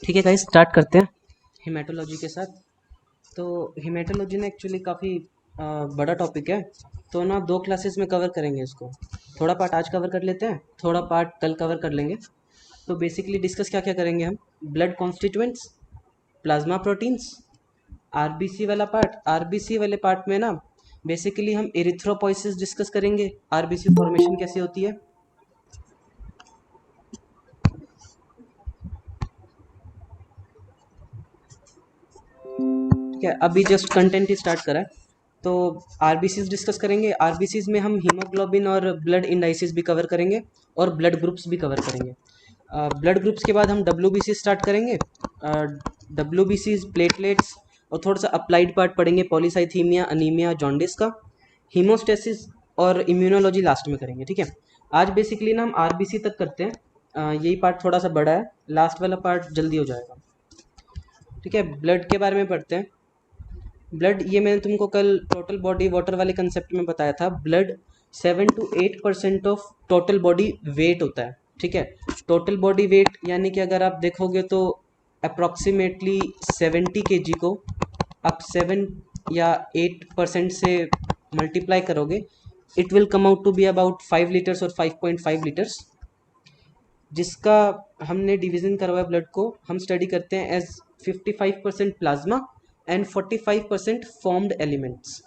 ठीक है guys, start करते हैं हेमेटोलॉजी के साथ। तो हेमेटोलॉजी ना एक्चुअली काफ़ी बड़ा टॉपिक है। तो ना दो क्लासेस में कवर करेंगे इसको। थोड़ा पार्ट आज कवर कर लेते हैं, थोड़ा पार्ट कल कवर कर लेंगे। तो बेसिकली डिस्कस क्या क्या करेंगे हम? Blood constituents, plasma proteins, RBC वाला पार्ट। आरबीसी वाले पार्ट में ना बेसिकली हम एरिथ्रोपोइसिस डिस्कस करेंगे, आरबीसी फॉर्मेशन कैसे होती है। ठीक है, अभी जस्ट कंटेंट ही स्टार्ट करा है। तो आरबीसीज डिस्कस करेंगे। आरबीसीज में हम हीमोग्लोबिन और ब्लड इंडाइसिस भी कवर करेंगे और ब्लड ग्रुप्स भी कवर करेंगे। ब्लड ग्रुप्स के बाद हम डब्ल्यूबीसी स्टार्ट करेंगे। डब्ल्यूबीसीज, प्लेटलेट्स और थोड़ा सा अप्लाइड पार्ट पढ़ेंगे, पॉलीसाइथीमिया, अनीमिया, जॉन्डिस का। हीमोस्टेसिस और इम्यूनोलॉजी लास्ट में करेंगे। ठीक है, आज बेसिकली ना हम आरबीसी तक करते हैं। यही पार्ट थोड़ा सा बड़ा है, लास्ट वाला पार्ट जल्दी हो जाएगा। ठीक है, ब्लड के बारे में पढ़ते हैं। ब्लड, ये मैंने तुमको कल टोटल बॉडी वाटर वाले कंसेप्ट में बताया था। Blood 7 to 8% of total body weight होता है। ठीक है, टोटल बॉडी वेट यानी कि अगर आप देखोगे तो अप्रॉक्सीमेटली 70 kg को आप 7 या 8% से मल्टीप्लाई करोगे, it will come out to be about 5 litres और 5.5 लीटर्स। जिसका हमने डिवीजन करवाया ब्लड को, हम स्टडी करते हैं as 55% plasma and 45% formed elements.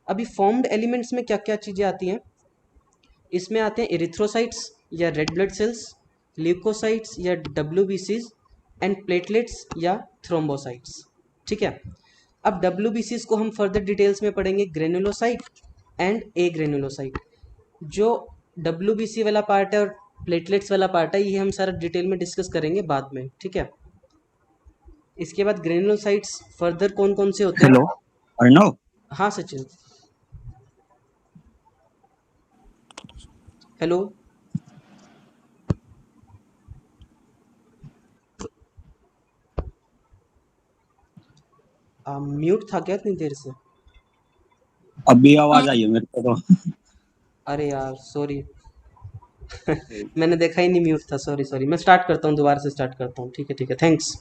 अभी फॉर्म्ड एलिमेंट्स में क्या क्या चीज़ें आती हैं? इसमें आते हैं इरिथ्रोसाइट्स या रेड ब्लड सेल्स, ल्यूकोसाइट्स या डब्ल्यूबीसीज एंड प्लेटलेट्स या थ्रोम्बोसाइट्स। ठीक है, अब डब्ल्यूबीसीज को हम फर्दर डिटेल्स में पढ़ेंगे, ग्रेनुलोसाइट एंड ए ग्रेनुलोसाइट। जो डब्ल्यूबीसी वाला पार्ट है और प्लेटलेट्स वाला पार्ट है, ये हम सारा डिटेल में डिस्कस करेंगे बाद में। ठीक है, इसके बाद ग्रेनुलोसाइट्स फर्दर कौन कौन से होते हेलो हैं? अर्णव। हाँ सचिन, हेलो। म्यूट था क्या इतनी देर से? अभी आवाज आई है मेरे को तो। अरे यार सॉरी मैंने देखा ही नहीं म्यूट था, सॉरी सॉरी। मैं स्टार्ट करता हूँ, दोबारा से स्टार्ट करता हूँ। ठीक है, थैंक्स।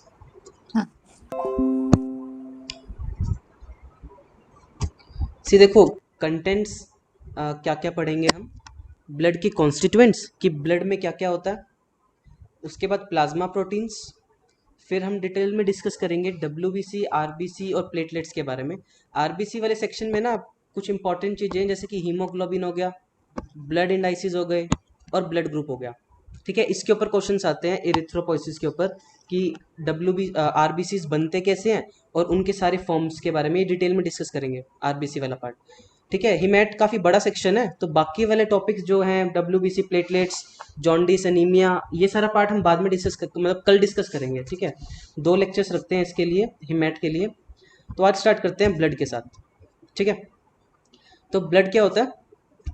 सी देखो, कंटेंट्स क्या क्या पढ़ेंगे हम। ब्लड की कॉन्स्टिट्यूएंट्स कि ब्लड में क्या क्या होता है, उसके बाद प्लाज्मा प्रोटीन्स, फिर हम डिटेल में डिस्कस करेंगे डब्ल्यूबीसी, आरबीसी और प्लेटलेट्स के बारे में। आरबीसी वाले सेक्शन में ना कुछ इंपॉर्टेंट चीज़ें हैं, जैसे कि हीमोग्लोबिन हो गया, ब्लड इंडाइसिस हो गए और ब्लड ग्रुप हो गया। ठीक है, इसके ऊपर क्वेश्चंस आते हैं एरिथ्रोपोइसिस के ऊपर कि आरबीसीज बनते कैसे हैं और उनके सारे फॉर्म्स के बारे में ये डिटेल में डिस्कस करेंगे, आरबीसी वाला पार्ट। ठीक है, हिमैट काफ़ी बड़ा सेक्शन है, तो बाकी वाले टॉपिक्स जो हैं डब्ल्यूबीसी, प्लेटलेट्स, जॉन्डिस, एनीमिया, ये सारा पार्ट हम बाद में डिस्कस कर, मतलब कल डिस्कस करेंगे। ठीक है, 2 लेक्चर्स रखते हैं इसके लिए, हिमैट के लिए। तो आज स्टार्ट करते हैं ब्लड के साथ। ठीक है, तो ब्लड क्या होता है?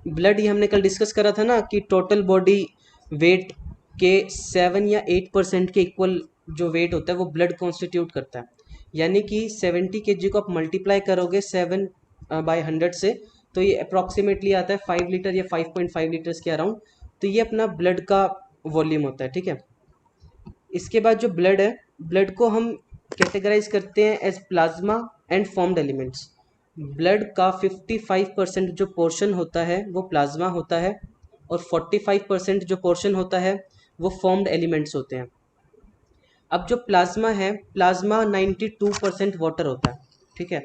ब्लड, ये हमने कल डिस्कस करा था ना कि टोटल बॉडी वेट के 7 या 8% के इक्वल जो वेट होता है वो ब्लड कॉन्स्टिट्यूट करता है। यानी कि 70 kg को आप मल्टीप्लाई करोगे 7/100 से, तो ये अप्रॉक्सीमेटली आता है 5 लीटर या 5.5 लीटर्स के अराउंड। तो ये अपना ब्लड का वॉल्यूम होता है। ठीक है, इसके बाद जो ब्लड है, ब्लड को हम कैटेगराइज करते हैं as plasma and formed elements. Blood का 55% जो पोर्शन होता है वो प्लाज्मा होता है और 45% जो पोर्शन होता है वो फॉर्म्ड एलिमेंट्स होते हैं। अब जो प्लाज्मा है, प्लाज्मा 92% वाटर होता है। ठीक है,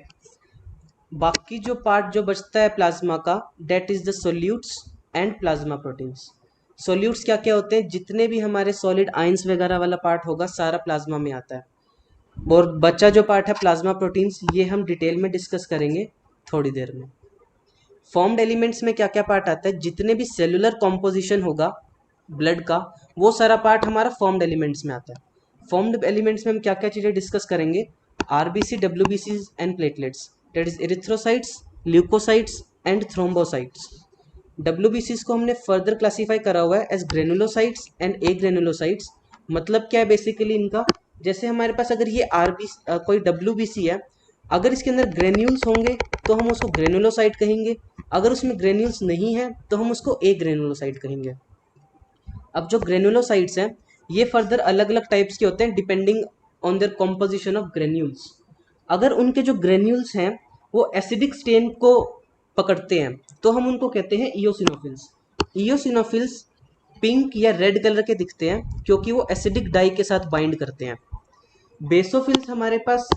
बाकी जो पार्ट जो बचता है प्लाज्मा का, that is the solutes and plasma proteins. Solutes क्या क्या होते हैं? जितने भी हमारे सॉलिड आयंस वगैरह वाला पार्ट होगा सारा प्लाज्मा में आता है। और बचा जो पार्ट है प्लाज्मा प्रोटीन्स, ये हम डिटेल में डिस्कस करेंगे थोड़ी देर में। फॉर्म्ड एलिमेंट्स में क्या क्या पार्ट आता है? जितने भी सेलुलर कॉम्पोजिशन होगा ब्लड का, वो सारा पार्ट हमारा फॉर्म्ड एलिमेंट्स में आता है। फॉर्म्ड एलिमेंट्स में हम क्या क्या चीज़ें डिस्कस करेंगे? RBC, WBC and platelets, that is erythrocytes, leukocytes and thrombocytes. डब्ल्यूबीसीज को हमने फर्दर क्लासीफाई करा हुआ है as granulocytes and agranulocytes. मतलब क्या है बेसिकली इनका? जैसे हमारे पास अगर ये कोई डब्ल्यूबीसी है, अगर इसके अंदर ग्रेन्यूल्स होंगे तो हम उसको ग्रेनुलोसाइट कहेंगे, अगर उसमें ग्रेन्यूल्स नहीं है तो हम उसको ए ग्रेनुलोसाइट कहेंगे। अब जो ग्रेनुलोसाइट्स हैं, ये फर्दर अलग अलग टाइप्स के होते हैं depending on their composition of granules. अगर उनके जो ग्रेन्यूल्स हैं वो एसिडिक स्टेन को पकड़ते हैं तो हम उनको कहते हैं इयोसिनोफिल्स। इयोसिनोफिल्स पिंक या रेड कलर के दिखते हैं क्योंकि वो एसिडिक डाई के साथ बाइंड करते हैं। बेसोफिल्स हमारे पास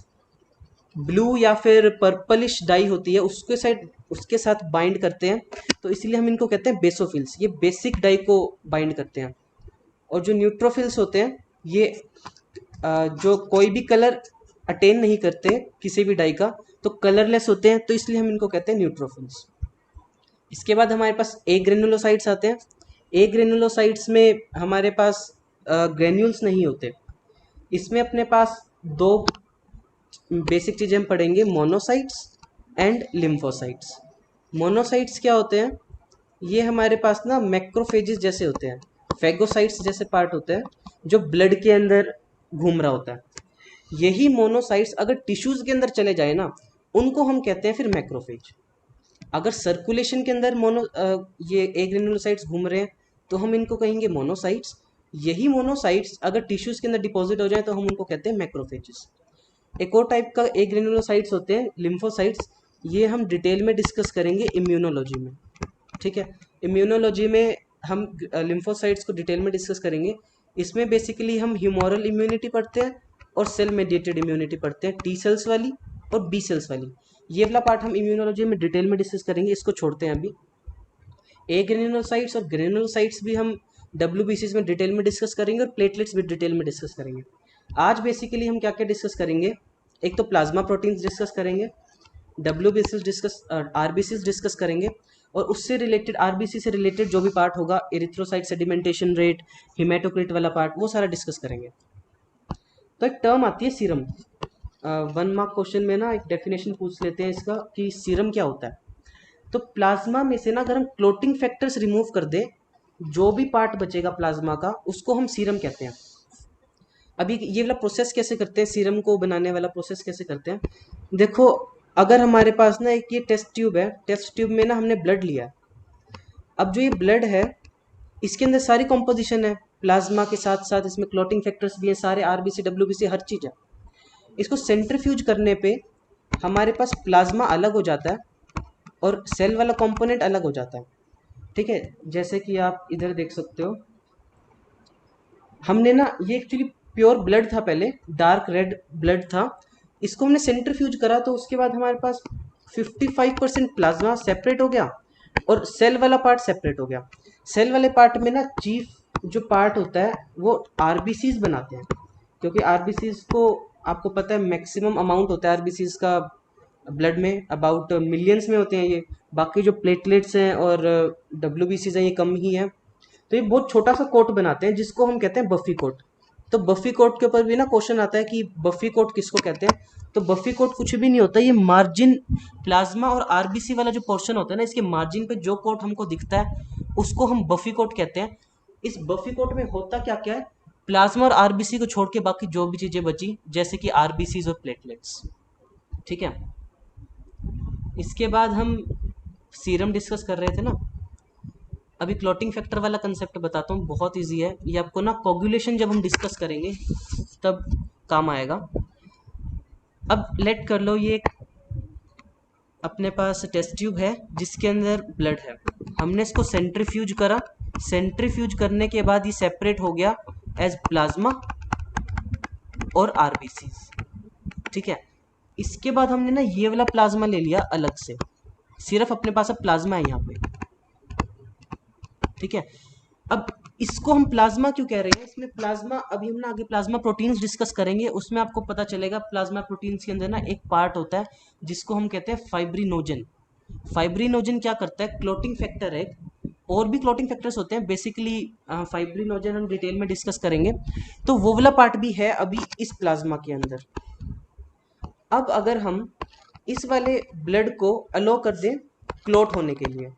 ब्लू या फिर पर्पलिश डाई होती है उसके साथ बाइंड करते हैं, तो इसलिए हम इनको कहते हैं बेसोफिल्स। ये बेसिक डाई को बाइंड करते हैं। और जो न्यूट्रोफिल्स होते हैं ये जो कोई भी कलर अटेन नहीं करते किसी भी डाई का, तो कलरलेस होते हैं, तो इसलिए हम इनको कहते हैं न्यूट्रोफिल्स। इसके बाद हमारे पास ए ग्रेनुलोसाइट्स आते हैं। ए ग्रेनुलोसाइट्स में हमारे पास ग्रेन्यूल्स नहीं होते। इसमें अपने पास दो बेसिक चीज़ें हम पढ़ेंगे, मोनोसाइट्स एंड लिम्फोसाइट्स। मोनोसाइट्स क्या होते हैं? ये हमारे पास ना मैक्रोफेजेस जैसे होते हैं, फेगोसाइट्स जैसे पार्ट होते हैं जो ब्लड के अंदर घूम रहा होता है। यही मोनोसाइट्स अगर टिश्यूज के अंदर चले जाए ना, उनको हम कहते हैं फिर मैक्रोफेज। अगर सर्कुलेशन के अंदर ये ए ग्रेनुलोसाइट्स घूम रहे हैं तो हम इनको कहेंगे मोनोसाइट्स। यही मोनोसाइट्स अगर टिश्यूज के अंदर डिपॉजिट हो जाए तो हम उनको कहते हैं मैक्रोफेजेस। एक और टाइप का ए ग्रेनुलोसाइट्स होते हैं लिम्फोसाइट्स। ये हम डिटेल में डिस्कस करेंगे इम्यूनोलॉजी में, ठीक है। इम्यूनोलॉजी में हम लिम्फोसाइट्स को डिटेल में डिस्कस करेंगे। इसमें बेसिकली हम ह्यूमोरल इम्यूनिटी पढ़ते हैं और सेल मेडिएटेड इम्यूनिटी पढ़ते हैं, टी सेल्स वाली और बी सेल्स वाली। ये वाला पार्ट हम इम्यूनोलॉजी में डिटेल में डिस्कस करेंगे, इसको छोड़ते हैं अभी। ए ग्रेनुलोसाइट्स और ग्रेनुलोसाइट्स भी हम डब्ल्यूबीसीज में डिटेल में डिस्कस करेंगे और प्लेटलेट्स भी डिटेल में डिस्कस करेंगे। आज बेसिकली हम क्या क्या डिस्कस करेंगे, एक तो प्लाज्मा प्रोटीन्स डिस्कस करेंगे, डब्ल्यूबीसीज डिस्कस, आरबीसीज डिस्कस करेंगे, और उससे रिलेटेड आरबीसी से रिलेटेड जो भी पार्ट होगा, एरिथ्रोसाइट सेडिमेंटेशन रेट, हिमेटोक्रिट वाला पार्ट, वो सारा डिस्कस करेंगे। तो एक टर्म आती है सीरम। 1 मार्क क्वेश्चन में ना एक डेफिनेशन पूछ लेते हैं इसका कि सीरम क्या होता है। तो प्लाज्मा में से ना अगर हम क्लोटिंग फैक्टर्स रिमूव कर दें, जो भी पार्ट बचेगा प्लाज्मा का उसको हम सीरम कहते हैं। अभी ये वाला प्रोसेस कैसे करते हैं, सीरम को बनाने वाला प्रोसेस कैसे करते हैं, देखो। अगर हमारे पास ना एक ये टेस्ट ट्यूब है, टेस्ट ट्यूब में ना हमने ब्लड लिया है। अब जो ये ब्लड है इसके अंदर सारी कॉम्पोजिशन है, प्लाज्मा के साथ साथ इसमें क्लोटिंग फैक्टर्स भी हैं, सारे आरबीसी डब्ल्यूबीसी हर चीज़ है। इसको सेंट्रीफ्यूज करने पे हमारे पास प्लाज्मा अलग हो जाता है और सेल वाला कंपोनेंट अलग हो जाता है, ठीक है। जैसे कि आप इधर देख सकते हो, हमने ना ये एक्चुअली प्योर ब्लड था, पहले डार्क रेड ब्लड था, इसको हमने सेंट्रीफ्यूज करा तो उसके बाद हमारे पास 55% प्लाज्मा सेपरेट हो गया और सेल वाला पार्ट सेपरेट हो गया। सेल वाले पार्ट में ना चीफ जो पार्ट होता है वो आरबीसीज बनाते हैं, क्योंकि आरबीसीज को आपको पता है मैक्सिमम अमाउंट होता है आरबीसीज का ब्लड में, अबाउट मिलियंस में होते हैं ये। बाकी जो प्लेटलेट्स हैं और डब्ल्यूबीसीज हैं ये कम ही हैं। तो ये बहुत छोटा सा कोट बनाते हैं जिसको हम कहते हैं बफी कोट। तो बफी कोट के ऊपर भी ना क्वेश्चन आता है कि बफी कोट किसको कहते हैं। तो बफी कोट कुछ भी नहीं होता, ये मार्जिन, प्लाज्मा और आरबीसी वाला जो पोर्शन होता है ना, इसके मार्जिन पे जो कोट हमको दिखता है उसको हम बफी कोट कहते हैं। इस बफी कोट में होता क्या क्या है, प्लाज्मा और आरबीसी को छोड़ के बाकी जो भी चीजें बची, जैसे कि आरबीसीज और प्लेटलेट्स, ठीक है। इसके बाद हम सीरम डिस्कस कर रहे थे ना, अभी क्लॉटिंग फैक्टर वाला कंसेप्ट बताता हूँ, बहुत इजी है ये। आपको ना कोगुलेशन जब हम डिस्कस करेंगे तब काम आएगा। अब लेट कर लो, ये अपने पास टेस्ट ट्यूब है जिसके अंदर ब्लड है, हमने इसको सेंट्रीफ्यूज करा। सेंट्रीफ्यूज करने के बाद ये सेपरेट हो गया एज प्लाज्मा और आरबीसी, ठीक है। इसके बाद हमने ना ये वाला प्लाज्मा ले लिया अलग से, सिर्फ अपने पास अब प्लाज्मा है यहाँ पे, ठीक है। अब इसको हम प्लाज्मा क्यों कह रहे हैं, इसमें प्लाज्मा, अभी हम ना आगे प्लाज्मा प्रोटीन्स डिस्कस करेंगे, उसमें आपको पता चलेगा प्लाज्मा प्रोटीन्स के अंदर ना एक पार्ट होता है जिसको हम कहते हैं फाइब्रिनोजन। फाइब्रिनोजन क्या करता है, क्लोटिंग फैक्टर है, और भी क्लोटिंग फैक्टर्स होते हैं, बेसिकली फाइब्रिनोजन हम डिटेल में डिस्कस करेंगे। तो वो वाला पार्ट भी है अभी इस प्लाज्मा के अंदर। अब अगर हम इस वाले ब्लड को अलो कर दें क्लोट होने के लिए,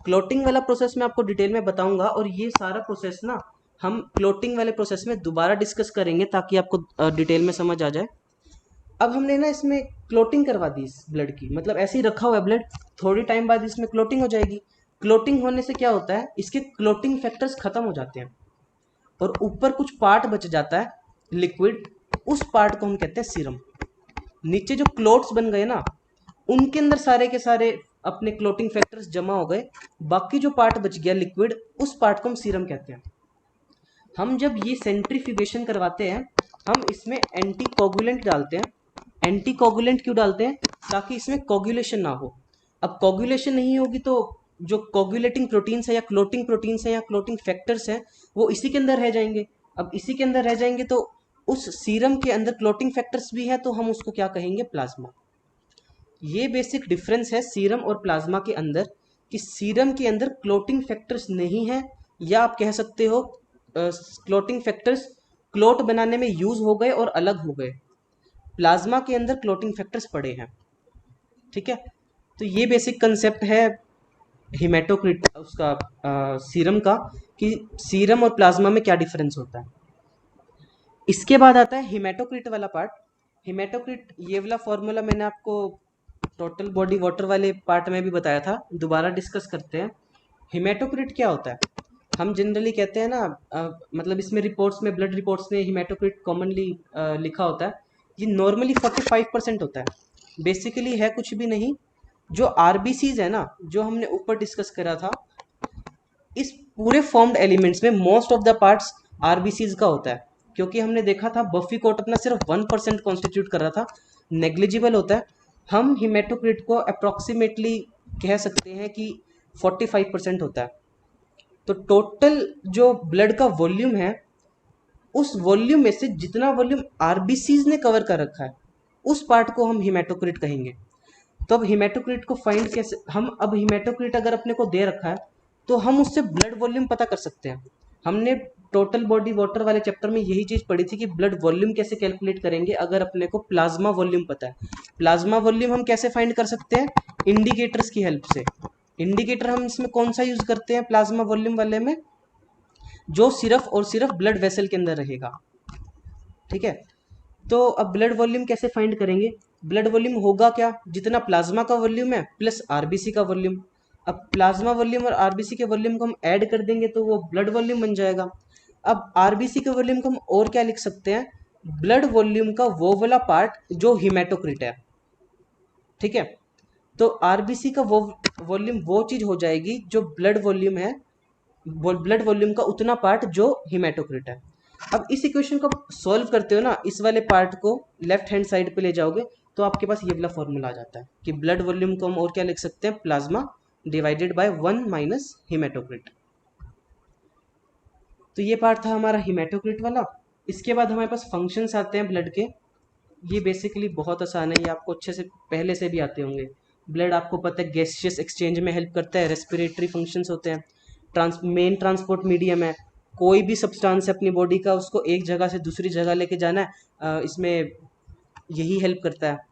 क्लोटिंग वाला प्रोसेस मैं आपको डिटेल में बताऊंगा, और ये सारा प्रोसेस ना हम क्लोटिंग वाले प्रोसेस में दोबारा डिस्कस करेंगे ताकि आपको डिटेल में समझ आ जाए। अब हमने ना इसमें क्लोटिंग करवा दी इस ब्लड की, मतलब ऐसे ही रखा हुआ है ब्लड, थोड़ी टाइम बाद इसमें क्लोटिंग हो जाएगी। क्लोटिंग होने से क्या होता है, इसके क्लोटिंग फैक्टर्स खत्म हो जाते हैं और ऊपर कुछ पार्ट बच जाता है लिक्विड, उस पार्ट को हम कहते हैं सीरम। नीचे जो क्लोट्स बन गए ना, उनके अंदर सारे के सारे अपने क्लोटिंग फैक्टर्स जमा हो गए, बाकी जो पार्ट बच गया लिक्विड, उस पार्ट को हम सीरम कहते हैं। हम जब ये सेंट्रीफ्यूगेशन करवाते हैं, हम इसमें एंटी कोगुलेंट डालते हैं। एंटी कोगुलेंट क्यों डालते हैं? ताकि इसमें कोगुलेशन ना हो। अब कोगुलेशन नहीं होगी तो जो कोगुलेटिंग प्रोटीन्स है या क्लोटिंग प्रोटीन्स है या क्लोटिंग फैक्टर्स हैं, वो इसी के अंदर रह जाएंगे। अब इसी के अंदर रह जाएंगे तो उस सीरम के अंदर क्लोटिंग फैक्टर्स भी हैं, तो हम उसको क्या कहेंगे? प्लाज्मा। ये बेसिक डिफरेंस है सीरम और प्लाज्मा के अंदर, कि सीरम के अंदर क्लोटिंग फैक्टर्स नहीं है, या आप कह सकते हो क्लोटिंग फैक्टर्स क्लोट बनाने में यूज हो गए और अलग हो गए। प्लाज्मा के अंदर क्लोटिंग फैक्टर्स पड़े हैं। ठीक है, तो ये बेसिक कंसेप्ट है हिमेटोक्रिट उसका सीरम का, कि सीरम और प्लाज्मा में क्या डिफरेंस होता है। इसके बाद आता है हिमेटोक्रिट वाला पार्ट। हिमेटोक्रिट ये वाला फॉर्मूला मैंने आपको टोटल बॉडी वाटर वाले पार्ट में भी बताया था, दोबारा डिस्कस करते हैं। हिमेटोक्रिट क्या होता है? हम जनरली कहते हैं ना, मतलब इसमें रिपोर्ट्स में, ब्लड रिपोर्ट्स में हिमेटोक्रिट कॉमनली लिखा होता है। ये नॉर्मली 45% होता है। बेसिकली है कुछ भी नहीं, जो आरबीसीज है ना, जो हमने ऊपर डिस्कस करा था, इस पूरे फॉर्म्ड एलिमेंट्स में most of the parts RBCs का होता है। क्योंकि हमने देखा था बफी कोट अपना सिर्फ 1% कॉन्स्टिट्यूट कर रहा था, नेग्लिजिबल होता है। हम हिमेटोक्रिट को अप्रोक्सीमेटली कह सकते हैं कि 45% होता है। तो टोटल जो ब्लड का वॉल्यूम है, उस वॉल्यूम में से जितना वॉल्यूम आरबीसीज ने कवर कर रखा है, उस पार्ट को हम हिमेटोक्रिट कहेंगे। तो अब हिमेटोक्रिट को फाइंड कैसे हम, अब हिमेटोक्रिट अगर अपने को दे रखा है तो हम उससे ब्लड वॉल्यूम पता कर सकते हैं। हमने टोटल बॉडी वाटर वाले चैप्टर में यही चीज पढ़ी थी कि ब्लड वॉल्यूम कैसे कैलकुलेट करेंगे अगर अपने को प्लाज्मा वॉल्यूम पता है। प्लाज्मा वॉल्यूम हम कैसे फाइंड कर सकते हैं? इंडिकेटर्स की हेल्प से। इंडिकेटर हम इसमें कौन सा यूज करते हैं प्लाज्मा वॉल्यूम वाले में? जो सिर्फ और सिर्फ ब्लड वेसल के अंदर रहेगा। ठीक है, तो अब ब्लड वॉल्यूम कैसे फाइंड करेंगे? ब्लड वॉल्यूम होगा क्या? जितना प्लाज्मा का वॉल्यूम है प्लस आरबीसी का वॉल्यूम। अब प्लाज्मा वॉल्यूम और आरबीसी के वॉल्यूम को हम ऐड कर देंगे तो वो ब्लड वॉल्यूम बन जाएगा। अब आरबीसी के वॉल्यूम को हम और क्या लिख सकते हैं? ब्लड वॉल्यूम का वो वाला पार्ट जो हिमेटोक्रिट है। ठीक है, तो आरबीसी का वो वॉल्यूम वो चीज हो जाएगी जो ब्लड वॉल्यूम है, ब्लड वॉल्यूम का उतना पार्ट जो हिमेटोक्रिट है। अब इस इक्वेशन को सॉल्व करते हो ना, इस वाले पार्ट को लेफ्ट हैंड साइड पे ले जाओगे तो आपके पास ये वाला फॉर्मूला आ जाता है कि ब्लड वॉल्यूम को हम और क्या लिख सकते हैं? Plasma divided by 1 minus haematocrit. तो ये पार्ट था हमारा हिमेटोक्रिट वाला। इसके बाद हमारे पास फंक्शंस आते हैं ब्लड के। ये बेसिकली बहुत आसान है, ये आपको अच्छे से पहले से भी आते होंगे। ब्लड आपको पता है गैसियस एक्सचेंज में हेल्प करता है, रेस्पिरेटरी फंक्शंस होते हैं, मेन ट्रांसपोर्ट मीडियम है। कोई भी सब्सटेंस है अपनी बॉडी का, उसको एक जगह से दूसरी जगह लेके जाना है, इसमें यही हेल्प करता है,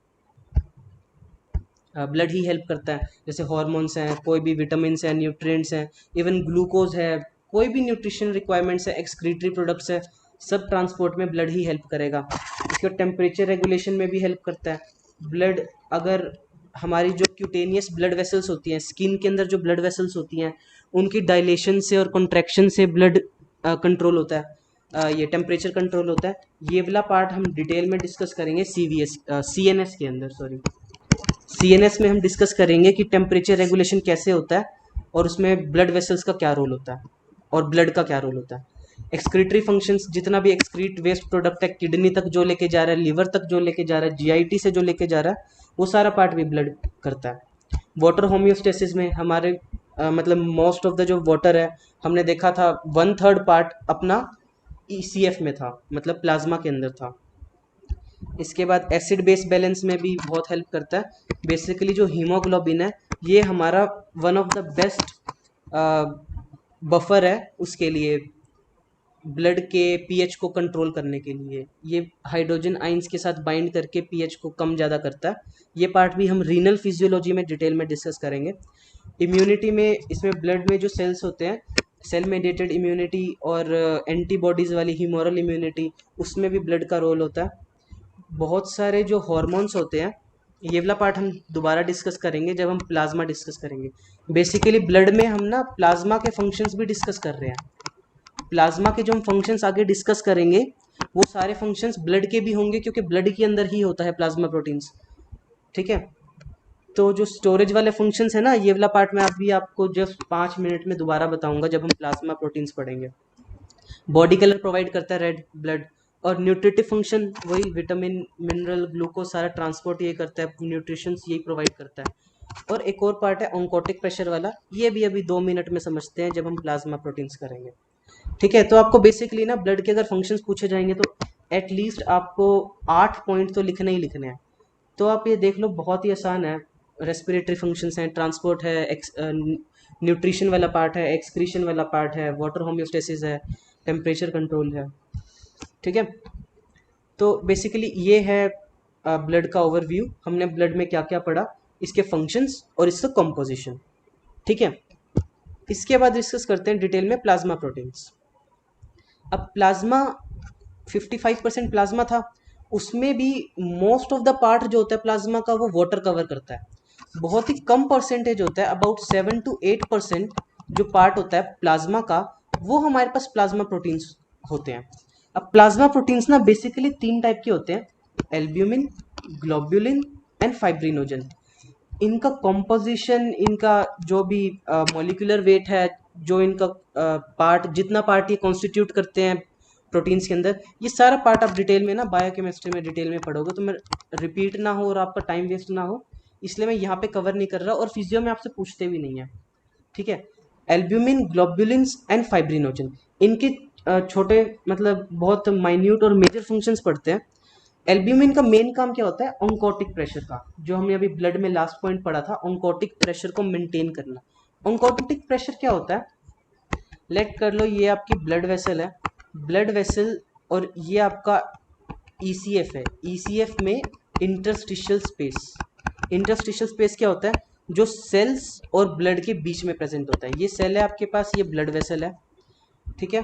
ब्लड ही हेल्प करता है। जैसे हार्मोन्स हैं, कोई भी विटामिन्स हैं, न्यूट्रिएंट्स हैं, इवन ग्लूकोज है, कोई भी न्यूट्रिशन रिक्वायरमेंट्स है, एक्सक्रीटरी प्रोडक्ट्स है, सब ट्रांसपोर्ट में ब्लड ही हेल्प करेगा। इसके टेम्परेचर रेगुलेशन में भी हेल्प करता है ब्लड। अगर हमारी जो क्यूटेनियस ब्लड वेसल्स होती हैं, स्किन के अंदर जो ब्लड वेसल्स होती हैं, उनकी डायलेशन से और कॉन्ट्रैक्शन से ब्लड कंट्रोल होता है, ये टेम्परेचर कंट्रोल होता है। ये वाला पार्ट हम डिटेल में डिस्कस करेंगे सीएनएस के अंदर, सॉरी सीएनएस में हम डिस्कस करेंगे कि टेम्परेचर रेगुलेशन कैसे होता है और उसमें ब्लड वेसल्स का क्या रोल होता है और ब्लड का क्या रोल होता है। एक्सक्रीटरी फंक्शंस, जितना भी एक्सक्रीट वेस्ट प्रोडक्ट है, किडनी तक जो लेके जा रहा है, लिवर तक जो लेके जा रहा है, जीआईटी से जो लेके जा रहा है, वो सारा पार्ट भी ब्लड करता है। वाटर होम्योस्टेसिस में हमारे मतलब मोस्ट ऑफ द जो वाटर है, हमने देखा था 1/3 पार्ट अपना ईसीएफ में था, मतलब प्लाज्मा के अंदर था। इसके बाद एसिड बेस बैलेंस में भी बहुत हेल्प करता है। बेसिकली जो हीमोग्लोबिन है, ये हमारा one of the best buffer है उसके लिए, ब्लड के पीएच को कंट्रोल करने के लिए। ये हाइड्रोजन आइंस के साथ बाइंड करके पीएच को कम ज़्यादा करता है। ये पार्ट भी हम रीनल फिजियोलॉजी में डिटेल में डिस्कस करेंगे। इम्यूनिटी में, इसमें ब्लड में जो सेल्स होते हैं, सेल मेडिएटेड इम्यूनिटी और एंटीबॉडीज़ वाली ह्यूमोरल इम्यूनिटी, उसमें भी ब्लड का रोल होता है। बहुत सारे जो हार्मोन्स होते हैं, ये वाला पार्ट हम दोबारा डिस्कस करेंगे जब हम प्लाज्मा डिस्कस करेंगे। बेसिकली ब्लड में हम ना प्लाज्मा के फंक्शंस भी डिस्कस कर रहे हैं। प्लाज्मा के जो हम फंक्शंस आगे डिस्कस करेंगे, वो सारे फंक्शंस ब्लड के भी होंगे, क्योंकि ब्लड के अंदर ही होता है प्लाज्मा प्रोटीन्स। ठीक है, तो जो स्टोरेज वाले फंक्शंस है ना, ये वाला पार्ट मैं अभी आपको जस्ट 5 मिनट में दोबारा बताऊंगा जब हम प्लाज्मा प्रोटीन्स पढ़ेंगे। बॉडी कलर प्रोवाइड करता है रेड ब्लड, और न्यूट्रिटिव फंक्शन वही विटामिन मिनरल ग्लूकोज सारा ट्रांसपोर्ट ये करता है, न्यूट्रिशन यही प्रोवाइड करता है। और एक और पार्ट है ऑन्कोटिक प्रेशर वाला, ये भी अभी 2 मिनट में समझते हैं जब हम प्लाज्मा प्रोटीन्स करेंगे। ठीक है, तो आपको बेसिकली ना ब्लड के अगर फंक्शंस पूछे जाएंगे तो एटलीस्ट आपको 8 पॉइंट तो लिखने ही लिखने हैं। तो आप ये देख लो, बहुत ही आसान है। रेस्पिरेटरी फंक्शंस हैं, ट्रांसपोर्ट है, न्यूट्रिशन वाला पार्ट है, एक्सक्रीशन वाला पार्ट है, वाटर होम्योस्टेसिस है, टेम्परेचर कंट्रोल है। ठीक है, तो बेसिकली ये है ब्लड का ओवरव्यू। हमने ब्लड में क्या क्या पढ़ा, इसके फंक्शंस और इसका कंपोजिशन। ठीक है, इसके बाद डिस्कस करते हैं डिटेल में प्लाज्मा प्रोटीन्स। अब प्लाज्मा 55% प्लाज्मा था, उसमें भी मोस्ट ऑफ द पार्ट जो होता है प्लाज्मा का वो वाटर कवर करता है। बहुत ही कम परसेंटेज होता है, अबाउट 7 to 8% जो पार्ट होता है प्लाज्मा का, वो हमारे पास प्लाज्मा प्रोटीन्स होते हैं। अब प्लाज्मा प्रोटीन्स ना बेसिकली 3 टाइप के होते हैं, एल्ब्यूमिन, ग्लोब्युलिन एंड फाइब्रिनोजन। इनका कॉम्पोजिशन, इनका जो भी मॉलिक्यूलर वेट है, जो इनका पार्ट, जितना पार्ट ये कॉन्स्टिट्यूट करते हैं प्रोटीन्स के अंदर, ये सारा पार्ट आप डिटेल में ना बायोकेमिस्ट्री में डिटेल में पढ़ोगे, तो मैं रिपीट ना हो और आपका टाइम वेस्ट ना हो, इसलिए मैं यहाँ पे कवर नहीं कर रहा, और फिजियो में आपसे पूछते भी नहीं है। ठीक है, एल्ब्यूमिन, ग्लोब्युलिन्स एंड फाइब्रिनोजन, इनके छोटे मतलब बहुत माइन्यूट और मेजर फंक्शंस पढ़ते हैं। एल्ब्यूमिन का मेन काम क्या होता है, ऑन्कोटिक प्रेशर का, जो हमने अभी ब्लड में लास्ट पॉइंट पढ़ा था, ऑन्कोटिक प्रेशर को मेंटेन करना। ऑन्कोटिक प्रेशर क्या होता है, लेट कर लो ये आपकी ब्लड वेसल है, ब्लड वेसल, और ये आपका ईसीएफ है। ईसीएफ में इंटरस्टिशियल स्पेस, इंटरस्टिशियल स्पेस क्या होता है, जो सेल्स और ब्लड के बीच में प्रेजेंट होता है। ये सेल है आपके पास, ये ब्लड वेसल है। ठीक है,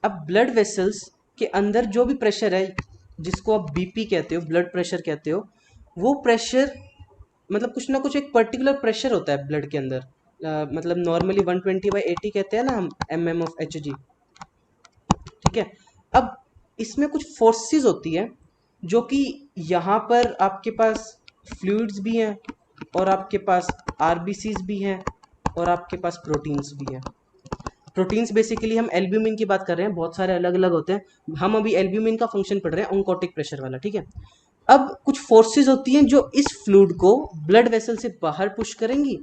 अब ब्लड वेसल्स के अंदर जो भी प्रेशर है, जिसको आप बीपी कहते हो, ब्लड प्रेशर कहते हो, वो प्रेशर मतलब कुछ ना कुछ एक पर्टिकुलर प्रेशर होता है ब्लड के अंदर। मतलब नॉर्मली 120/80 कहते हैं ना हम, mm of Hg। ठीक है, अब इसमें कुछ फोर्सेस होती है, जो कि यहाँ पर आपके पास फ्लूइड्स भी हैं, और आपके पास आरबीसीज भी हैं, और आपके पास प्रोटीन्स भी हैं। प्रोटीन्स बेसिकली हम एल्ब्यूमिन की बात कर रहे हैं, बहुत सारे अलग अलग होते हैं, हम अभी एल्ब्यूमिन का फंक्शन पढ़ रहे हैं, ऑन्कोटिक प्रेशर वाला। ठीक है, अब कुछ फोर्सेस होती हैं जो इस फ्लूइड को ब्लड वेसल से बाहर पुश करेंगी,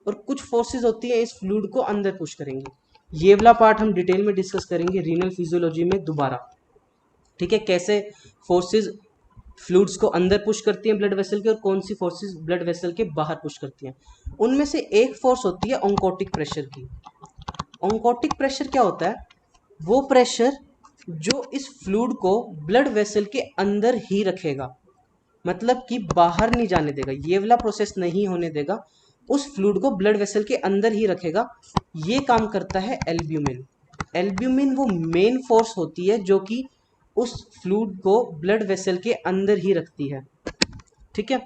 और कुछ फोर्सेस होती हैं इस फ्लूइड को अंदर पुश करेंगी। ये वाला पार्ट हम डिटेल में डिस्कस करेंगे रीनल फिजियोलॉजी में दोबारा। ठीक है, कैसे फोर्सेस फ्लूइड्स को अंदर पुश करती हैं ब्लड वेसल के, और कौन सी फोर्सेस ब्लड वेसल के बाहर पुश करती हैं। उनमें से एक फोर्स होती है ऑन्कोटिक प्रेशर की। ऑन्कोटिक प्रेशर क्या होता है, वो प्रेशर जो इस फ्लूइड को ब्लड वेसल के अंदर ही रखेगा, मतलब कि बाहर नहीं जाने देगा, ये वाला प्रोसेस नहीं होने देगा, उस फ्लूइड को ब्लड वेसल के अंदर ही रखेगा। ये काम करता है एल्ब्यूमिन। एल्ब्यूमिन वो मेन फोर्स होती है जो कि उस फ्लूइड को ब्लड वेसल के अंदर ही रखती है। ठीक है,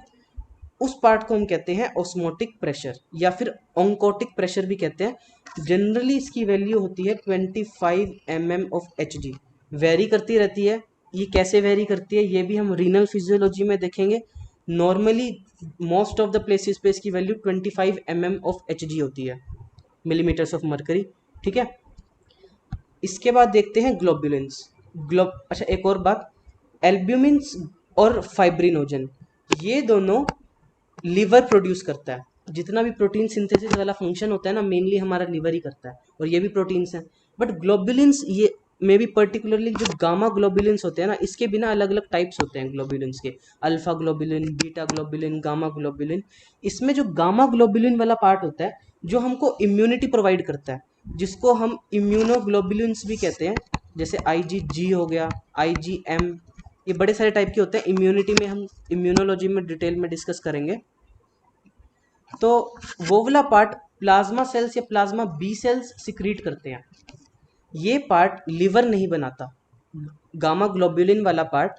उस पार्ट को हम कहते हैं ऑस्मोटिक प्रेशर, या फिर ऑन्कोटिक प्रेशर भी कहते हैं। जनरली इसकी वैल्यू होती है 25 mm of Hg। वेरी करती रहती है, ये कैसे वेरी करती है ये भी हम रीनल फिजियोलॉजी में देखेंगे। Normally most of the places पे इसकी वैल्यू 25 mm of Hg होती है, मिलीमीटर्स ऑफ मरकरी। ठीक है, इसके बाद देखते हैं ग्लोब्युलिन्स। अच्छा एक और बात, एल्ब्यूमिन्स और फाइब्रिनोजन, ये दोनों लिवर प्रोड्यूस करता है। जितना भी प्रोटीन सिंथेसिस वाला फंक्शन होता है ना, मेनली हमारा लिवर ही करता है, और ये भी प्रोटीन्स हैं। बट ग्लोब्युलिन्स ये में भी पर्टिकुलरली जो गामा ग्लोब्युलिन्स होते हैं ना, इसके बिना अलग अलग टाइप्स होते हैं ग्लोब्युलिन्स के, alpha globulin, beta globulin, gamma globulin. इसमें जो गामा ग्लोब्युलिन वाला पार्ट होता है, जो हमको इम्यूनिटी प्रोवाइड करता है, जिसको हम इम्यूनोग्लोब्युलिन्स भी कहते हैं, जैसे IgG हो गया, IgM, ये बड़े सारे टाइप के होते हैं। इम्यूनिटी में हम इम्यूनोलॉजी में डिटेल में डिस्कस करेंगे। तो वो वाला पार्ट प्लाज्मा सेल्स या प्लाज्मा बी सेल्स सिक्रीट करते हैं, ये पार्ट लिवर नहीं बनाता। गामा ग्लोब्युलिन वाला पार्ट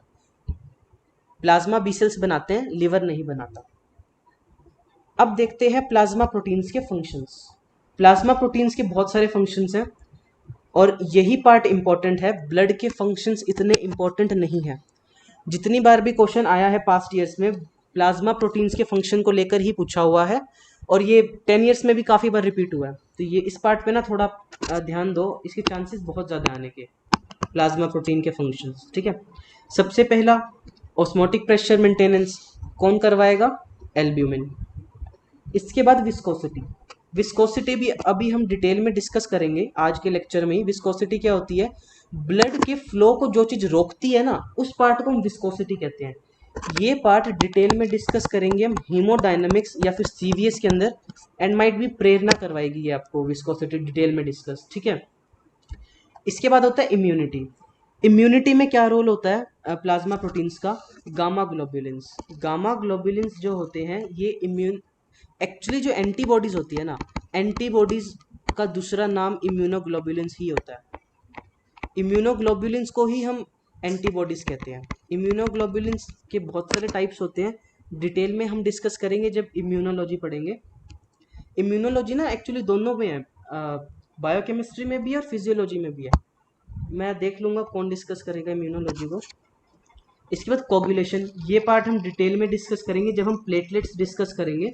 प्लाज्मा बी सेल्स बनाते हैं, लिवर नहीं बनाता। अब देखते हैं प्लाज्मा प्रोटीन्स के फंक्शंस। प्लाज्मा प्रोटीन्स के बहुत सारे फंक्शंस हैं। और यही पार्ट इंपॉर्टेंट है, ब्लड के फंक्शंस इतने इंपॉर्टेंट नहीं है। जितनी बार भी क्वेश्चन आया है पास्ट ईयर्स में, प्लाज्मा प्रोटीन्स के फंक्शन को लेकर ही पूछा हुआ है, और ये 10 ईयर्स में भी काफ़ी बार रिपीट हुआ है। तो ये इस पार्ट पे ना थोड़ा ध्यान दो, इसके चांसेस बहुत ज़्यादा आने के, प्लाज्मा प्रोटीन के फंक्शंस। ठीक है, सबसे पहला ऑस्मोटिक प्रेशर मेंटेनेंस कौन करवाएगा? एल्ब्यूमिन। इसके बाद विस्कोसिटी। विस्कोसिटी भी अभी हम डिटेल में डिस्कस करेंगे आज के लेक्चर में ही। विस्कोसिटी क्या होती है? ब्लड के फ्लो को जो चीज़ रोकती है ना, उस पार्ट को हम विस्कोसिटी कहते हैं। ये पार्ट डिटेल में डिस्कस करेंगे हम हीमोडायनामिक्स या फिर सीवीएस के अंदर, एंड माइट भी प्रेरणा करवाएगी ये आपको विस्कोसिटी डिटेल में डिस्कस। ठीक है, इसके बाद होता है इम्यूनिटी। इम्यूनिटी में क्या रोल होता है प्लाज्मा प्रोटीन्स का? Gamma globulins. गामा ग्लोबुलिन्स जो होते हैं ये इम्यून, एक्चुअली जो एंटीबॉडीज होती है ना, एंटीबॉडीज का दूसरा नाम इम्यूनोग्लोबुलिन्स ही होता है। इम्यूनोग्लोबुलिन्स को ही हम एंटीबॉडीज कहते हैं। इम्यूनोग्लोबुलिन्स के बहुत सारे टाइप्स होते हैं, डिटेल में हम डिस्कस करेंगे जब इम्यूनोलॉजी पढ़ेंगे। इम्यूनोलॉजी ना एक्चुअली दोनों में है, बायोकेमिस्ट्री में भी है और फिजियोलॉजी में भी है। मैं देख लूँगा कौन डिस्कस करेगा इम्यूनोलॉजी को। इसके बाद कोगुलेशन, ये पार्ट हम डिटेल में डिस्कस करेंगे जब हम प्लेटलेट्स डिस्कस करेंगे।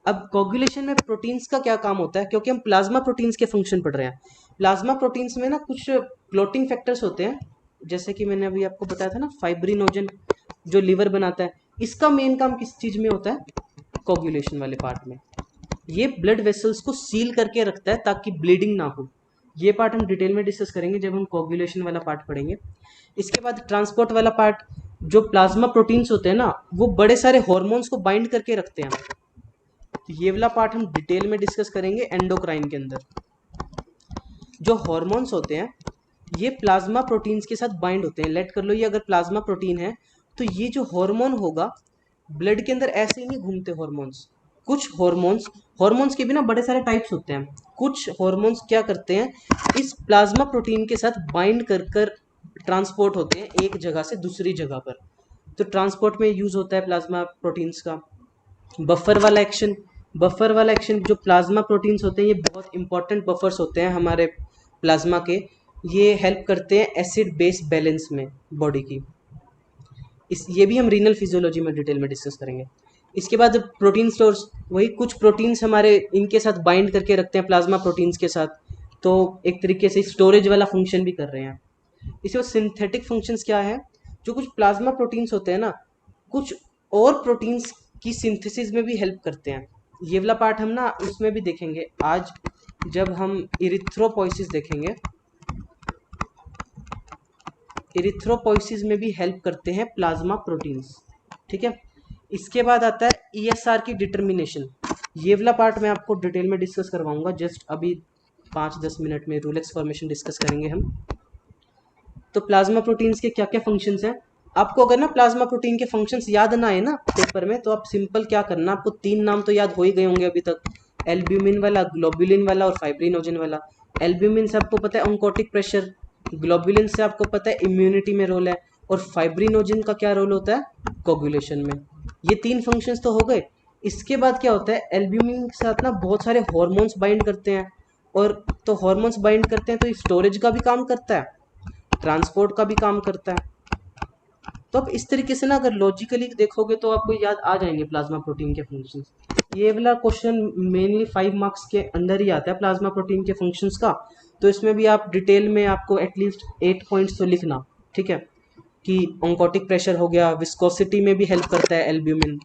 अब कोगुलेशन में प्रोटीन्स का क्या काम होता है, क्योंकि हम प्लाज्मा प्रोटीन्स के फंक्शन पढ़ रहे हैं। प्लाज्मा प्रोटीन्स में ना कुछ क्लोटिंग फैक्टर्स होते हैं, जैसे कि मैंने अभी आपको बताया था ना, फाइब्रिनोजन जो लीवर बनाता है, इसका मेन काम किस चीज़ में होता है? कोगुलेशन वाले पार्ट में। ये ब्लड वेसल्स को सील करके रखता है ताकि ब्लीडिंग ना हो। ये पार्ट हम डिटेल में डिस्कस करेंगे जब हम कोगुलेशन वाला पार्ट पढ़ेंगे। इसके बाद ट्रांसपोर्ट वाला पार्ट, जो प्लाज्मा प्रोटीन्स होते हैं ना, वो बड़े सारे हॉर्मोन्स को बाइंड करके रखते हैं। तो ये वाला पार्ट हम डिटेल में डिस्कस करेंगे एंडोक्राइन के अंदर। जो हॉर्मोन्स होते हैं ये प्लाज्मा प्रोटीन्स के साथ बाइंड होते हैं। लेट कर लो ये अगर प्लाज्मा प्रोटीन है, तो ये जो हार्मोन होगा ब्लड के अंदर ऐसे ही नहीं घूमते हॉर्मोन्स। कुछ हॉर्मोन्स के भी ना बड़े सारे टाइप्स होते हैं। कुछ हॉर्मोन्स क्या करते हैं, इस प्लाज्मा प्रोटीन के साथ बाइंड कर कर ट्रांसपोर्ट होते हैं एक जगह से दूसरी जगह पर। तो ट्रांसपोर्ट में यूज होता है प्लाज्मा प्रोटीन्स का। बफर वाला एक्शन, बफर वाला एक्शन जो प्लाज्मा प्रोटीन्स होते हैं ये बहुत इंपॉर्टेंट बफर्स होते हैं हमारे प्लाज्मा के। ये हेल्प करते हैं एसिड बेस बैलेंस में बॉडी की। ये भी हम रीनल फिजियोलॉजी में डिटेल में डिस्कस करेंगे। इसके बाद प्रोटीन स्टोर्स, वही कुछ प्रोटीन्स हमारे इनके साथ बाइंड करके रखते हैं प्लाज्मा प्रोटीन्स के साथ, तो एक तरीके से स्टोरेज वाला फंक्शन भी कर रहे हैं। इसके बाद सिंथेटिक फंक्शंस क्या है, जो कुछ प्लाज्मा प्रोटीन्स होते हैं ना, कुछ और प्रोटीन्स की सिंथेसिस में भी हेल्प करते हैं। ये वाला पार्ट हम ना उसमें भी देखेंगे आज जब हम इरिथ्रोपोइसिस देखेंगे। इरिथ्रोपोइसिस में भी हेल्प करते हैं प्लाज्मा प्रोटीन्स। ठीक है, इसके बाद आता है ईएसआर की डिटर्मिनेशन। ये वाला पार्ट मैं आपको डिटेल में डिस्कस करवाऊंगा, जस्ट अभी 5-10 मिनट में रूलेक्स फॉर्मेशन डिस्कस करेंगे हम। तो प्लाज्मा प्रोटीन्स के क्या क्या फंक्शंस हैं, आपको अगर ना प्लाज्मा प्रोटीन के फंक्शंस याद ना आए ना पेपर में, तो आप सिंपल क्या करना, आपको 3 नाम तो याद हो ही गए होंगे अभी तक, एल्ब्यूमिन वाला, ग्लोबुलिन वाला और फाइब्रिनोजन वाला। एल्ब्यूमिन से आपको पता है ऑन्कोटिक प्रेशर, ग्लोबुलिन से आपको पता है इम्यूनिटी में रोल है, और फाइब्रिनोजन का क्या रोल होता है? कोगुलेशन में। ये 3 फंक्शंस तो हो गए। इसके बाद क्या होता है, एल्ब्यूमिन के साथ ना बहुत सारे हॉर्मोन्स बाइंड करते हैं, और तो हॉर्मोन्स बाइंड करते हैं तो स्टोरेज का भी काम करता है, ट्रांसपोर्ट का भी काम करता है। तो अब इस तरीके से ना अगर लॉजिकली देखोगे तो आपको याद आ जाएंगे प्लाज्मा प्रोटीन के फंक्शंस। ये वाला क्वेश्चन मेनली 5 मार्क्स के अंदर ही आता है प्लाज्मा प्रोटीन के फंक्शंस का, तो इसमें भी आप डिटेल में आपको एटलीस्ट 8 पॉइंट्स तो लिखना। ठीक है, कि ऑन्कोटिक प्रेशर हो गया, विस्कोसिटी में भी हेल्प करता है एल्ब्यूमिन,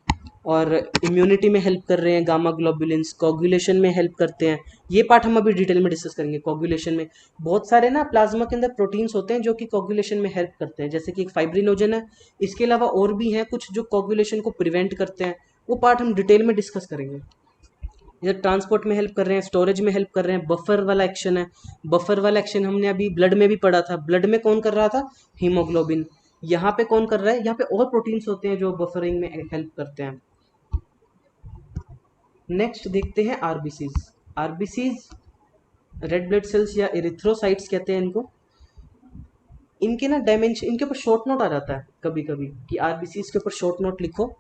और इम्यूनिटी में हेल्प कर रहे हैं गामा ग्लोबुलिन्स, कोगुलेशन में हेल्प करते हैं। ये पार्ट हम अभी डिटेल में डिस्कस करेंगे। कोगुलेशन में बहुत सारे ना प्लाज्मा के अंदर प्रोटीन्स होते हैं जो कि कोगुलेशन में हेल्प करते हैं, जैसे कि एक फाइब्रिनोजन है। इसके अलावा और भी हैं कुछ जो कोगुलेशन को प्रिवेंट करते हैं, वो पार्ट हम डिटेल में डिस्कस करेंगे। ये ट्रांसपोर्ट में हेल्प कर रहे हैं, स्टोरेज में हेल्प कर रहे हैं। बफर वाला एक्शन है, बफर वाला एक्शन हमने अभी ब्लड में भी पढ़ा था। ब्लड में कौन कर रहा था? हीमोग्लोबिन। यहाँ पे कौन कर रहा है? यहाँ पे और प्रोटीन्स होते हैं जो बफरिंग में हेल्प करते हैं। नेक्स्ट देखते हैं RBCs. RBCs red blood sales या इरिथ्रोसाइट्स कहते हैं इनको। इनके ना डायमेंशन, इनके ऊपर शॉर्ट नोट आ जाता है कभी कभी कि आरबीसीज के ऊपर शॉर्ट नोट लिखो।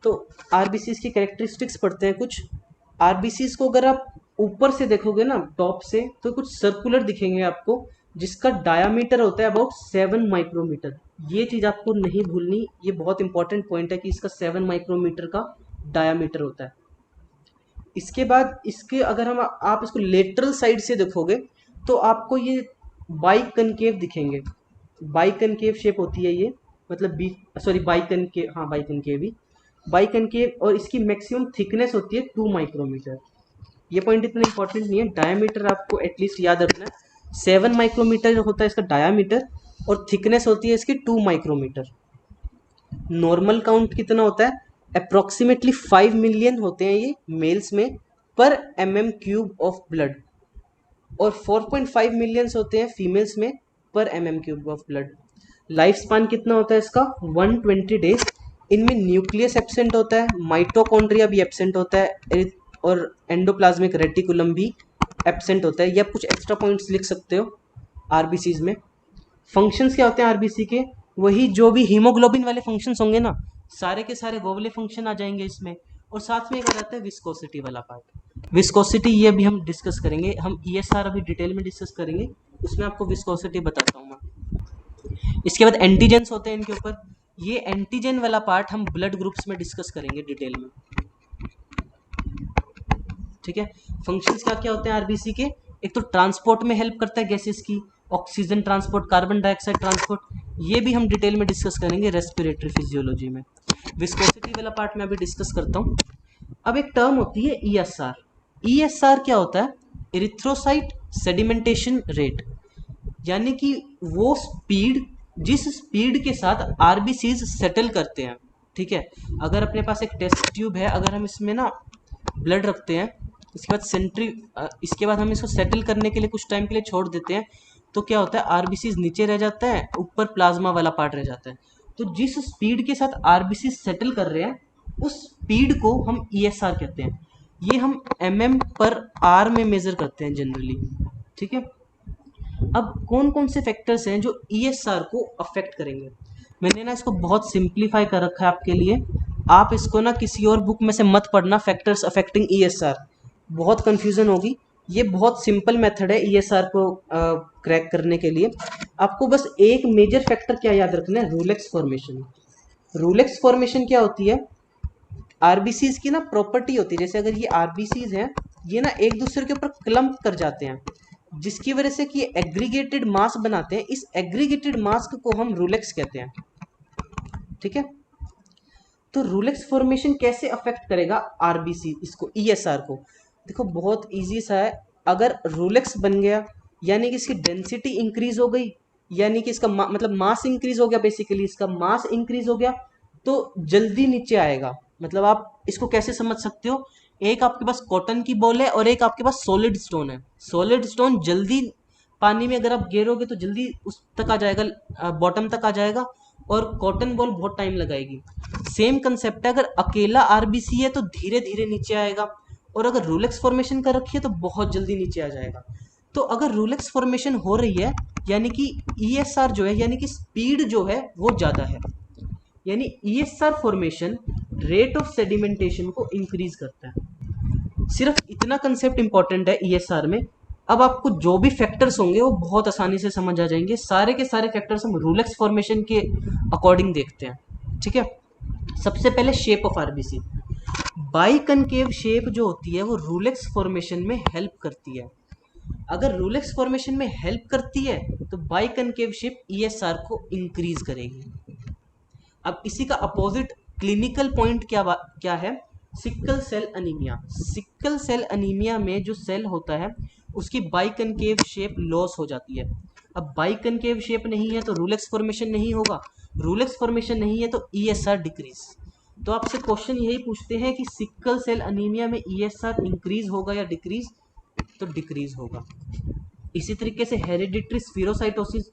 तो आरबीसीज की कैरेक्टरिस्टिक्स पढ़ते हैं कुछ। आरबीसीज को अगर आप ऊपर से देखोगे ना टॉप से तो कुछ सर्कुलर दिखेंगे आपको, जिसका डायामीटर होता है अबाउट 7 माइक्रोमीटर। ये चीज आपको नहीं भूलनी, ये बहुत इंपॉर्टेंट पॉइंट है कि इसका 7 माइक्रोमीटर का डायामीटर होता है। इसके बाद इसके अगर हम आप इसको लेटरल साइड से देखोगे तो आपको ये बाई कनकेव दिखेंगे। बाई कनकेव शेप होती है ये, मतलब बी सॉरी बाई कनकेव, हाँ by concave he, by concave, और इसकी मैक्सिमम थिकनेस होती है 2 माइक्रोमीटर। ये पॉइंट इतना इंपॉर्टेंट नहीं है, डायामीटर आपको एटलीस्ट याद रखना है। 7 माइक्रोमीटर होता है इसका डायामीटर और थिकनेस होती है इसकी 2 माइक्रोमीटर। नॉर्मल काउंट कितना होता है? अप्रोक्सीमेटली 5 मिलियन होते हैं ये मेल्स में पर mm³ ऑफ ब्लड, और 4.5 मिलियंस होते हैं फीमेल्स में पर mm³ of blood. Life span कितना होता है इसका? 120 डेज। इनमें न्यूक्लियस एब्सेंट होता है, माइटोकॉन्ड्रिया भी एब्सेंट होता है, और एंडोप्लाज्मिक रेटिकुलम भी एब्सेंट होता है। ये आप कुछ एक्स्ट्रा पॉइंट्स लिख सकते हो आरबीसीज में। फंक्शंस क्या होते हैं आरबीसी के? वही जो भी हीमोग्लोबिन वाले फंक्शंस होंगे ना, सारे के सारे वो वाले फंक्शन आ जाएंगे इसमें। और साथ में एक आ जाता है विस्कोसिटी वाला पार्ट। विस्कोसिटी ये भी हम डिस्कस करेंगे, हम ईएसआर अभी डिटेल में डिस्कस करेंगे, उसमें आपको विस्कोसिटी बताता हूँ मैं। इसके बाद एंटीजेंस होते हैं इनके ऊपर। ये एंटीजन वाला पार्ट हम ब्लड ग्रुप्स में डिस्कस करेंगे डिटेल में, ठीक है। फंक्शंस क्या क्या होते हैं आरबीसी के? एक तो ट्रांसपोर्ट में हेल्प करता है गैसेस की, oxygen transport, carbon dioxide transport, ये भी हम डिटेल में डिस्कस करेंगे रेस्पिरेटरी फिजियोलॉजी में। विस्कोसिटी वाला पार्ट मैं अभी डिस्कस करता हूँ। अब एक टर्म होती है ईएसआर। ईएसआर क्या होता है? इरिथ्रोसाइट सेडिमेंटेशन रेट, यानी कि वो स्पीड जिस स्पीड के साथ आरबीसीज सेटल करते हैं, ठीक है। अगर अपने पास एक टेस्ट ट्यूब है, अगर हम इसमें ना ब्लड रखते हैं, इसके बाद हम इसको सेटल करने के लिए कुछ टाइम के लिए छोड़ देते हैं, तो क्या होता है? आरबीसी नीचे रह जाता है, ऊपर प्लाज्मा वाला पार्ट रह जाता है। तो जिस स्पीड के साथ आरबीसी सेटल कर रहे हैं उस स्पीड को हम ईएसआर कहते हैं। ये हम mm/r में मेजर करते हैं जनरली, ठीक है। अब कौन कौन से फैक्टर्स हैं जो ईएसआर को अफेक्ट करेंगे? मैंने ना इसको बहुत सिंप्लीफाई कर रखा है आपके लिए, आप इसको ना किसी और बुक में से मत पढ़ना, फैक्टर्स अफेक्टिंग ईएसआर, बहुत कंफ्यूजन होगी। ये बहुत सिंपल मेथड है ईएसआर को क्रैक करने के लिए। आपको बस एक मेजर फैक्टर क्या याद रखना है? रूलेक्स फॉर्मेशन। रूलेक्स फॉर्मेशन क्या होती है? आरबीसीज की ना प्रॉपर्टी होती है, जैसे अगर ये आरबीसीज हैं, ये ना एक दूसरे के ऊपर क्लम्प कर जाते हैं, जिसकी वजह से कि एग्रीगेटेड मास बनाते हैं। इस एग्रीगेटेड मास को हम रूलेक्स कहते हैं, ठीक है। तो रूलेक्स फॉर्मेशन कैसे अफेक्ट करेगा आरबीसी इसको, ईएसआर को? देखो बहुत इजी सा है। अगर रूलेक्स बन गया यानी कि इसकी डेंसिटी इंक्रीज हो गई, यानी कि इसका मतलब मास इंक्रीज हो गया, बेसिकली इसका मास इंक्रीज हो गया तो जल्दी नीचे आएगा। मतलब आप इसको कैसे समझ सकते हो? एक आपके पास कॉटन की बॉल है और एक आपके पास सॉलिड स्टोन है। सॉलिड स्टोन जल्दी पानी में अगर आप गिरोगे तो जल्दी उस तक आ जाएगा, बॉटम तक आ जाएगा, और कॉटन बॉल बहुत टाइम लगाएगी। सेम कंसेप्ट है, अगर अकेला आरबीसी है तो धीरे धीरे नीचे आएगा, और अगर रूलेक्स फॉर्मेशन कर रखी है तो बहुत जल्दी नीचे आ जाएगा। तो अगर रूलेक्स फॉर्मेशन हो रही है यानी कि ईएसआर जो है, यानी कि स्पीड जो है वो ज़्यादा है, यानी ESR formation rate of sedimentation को इंक्रीज करता है। सिर्फ इतना कंसेप्ट इंपॉर्टेंट है ईएसआर में। अब आपको जो भी फैक्टर्स होंगे वो बहुत आसानी से समझ आ जाएंगे। सारे के सारे फैक्टर्स हम रूलेक्स फॉर्मेशन के अकॉर्डिंग देखते हैं, ठीक है। सबसे पहले shape of RBC. By concave shape जो होती है वो रूलेक्स फॉर्मेशन में हेल्प करती है। अगर रूलेक्स फॉर्मेशन में हेल्प करती है तो बाई कनकेव शेप ईएसआर को इंक्रीज करेगी। अब इसी का अपोजिट क्लिनिकल पॉइंट क्या है? Sickle cell anaemia. Sickle cell anaemia में जो सेल होता है उसकी बाइकनकेव शेप लॉस हो जाती है। अब बाइकनकेव शेप नहीं है तो रूलेक्स फॉर्मेशन नहीं होगा, रूलेक्स फॉर्मेशन नहीं है तो ईएसआर डिक्रीज। तो आपसे क्वेश्चन यही पूछते हैं कि सिक्कल सेल अनीमिया में ईएसआर इंक्रीज होगा या डिक्रीज? तो डिक्रीज होगा। इसी तरीके से हेरिडिटरी स्फीरोसाइटोसिस।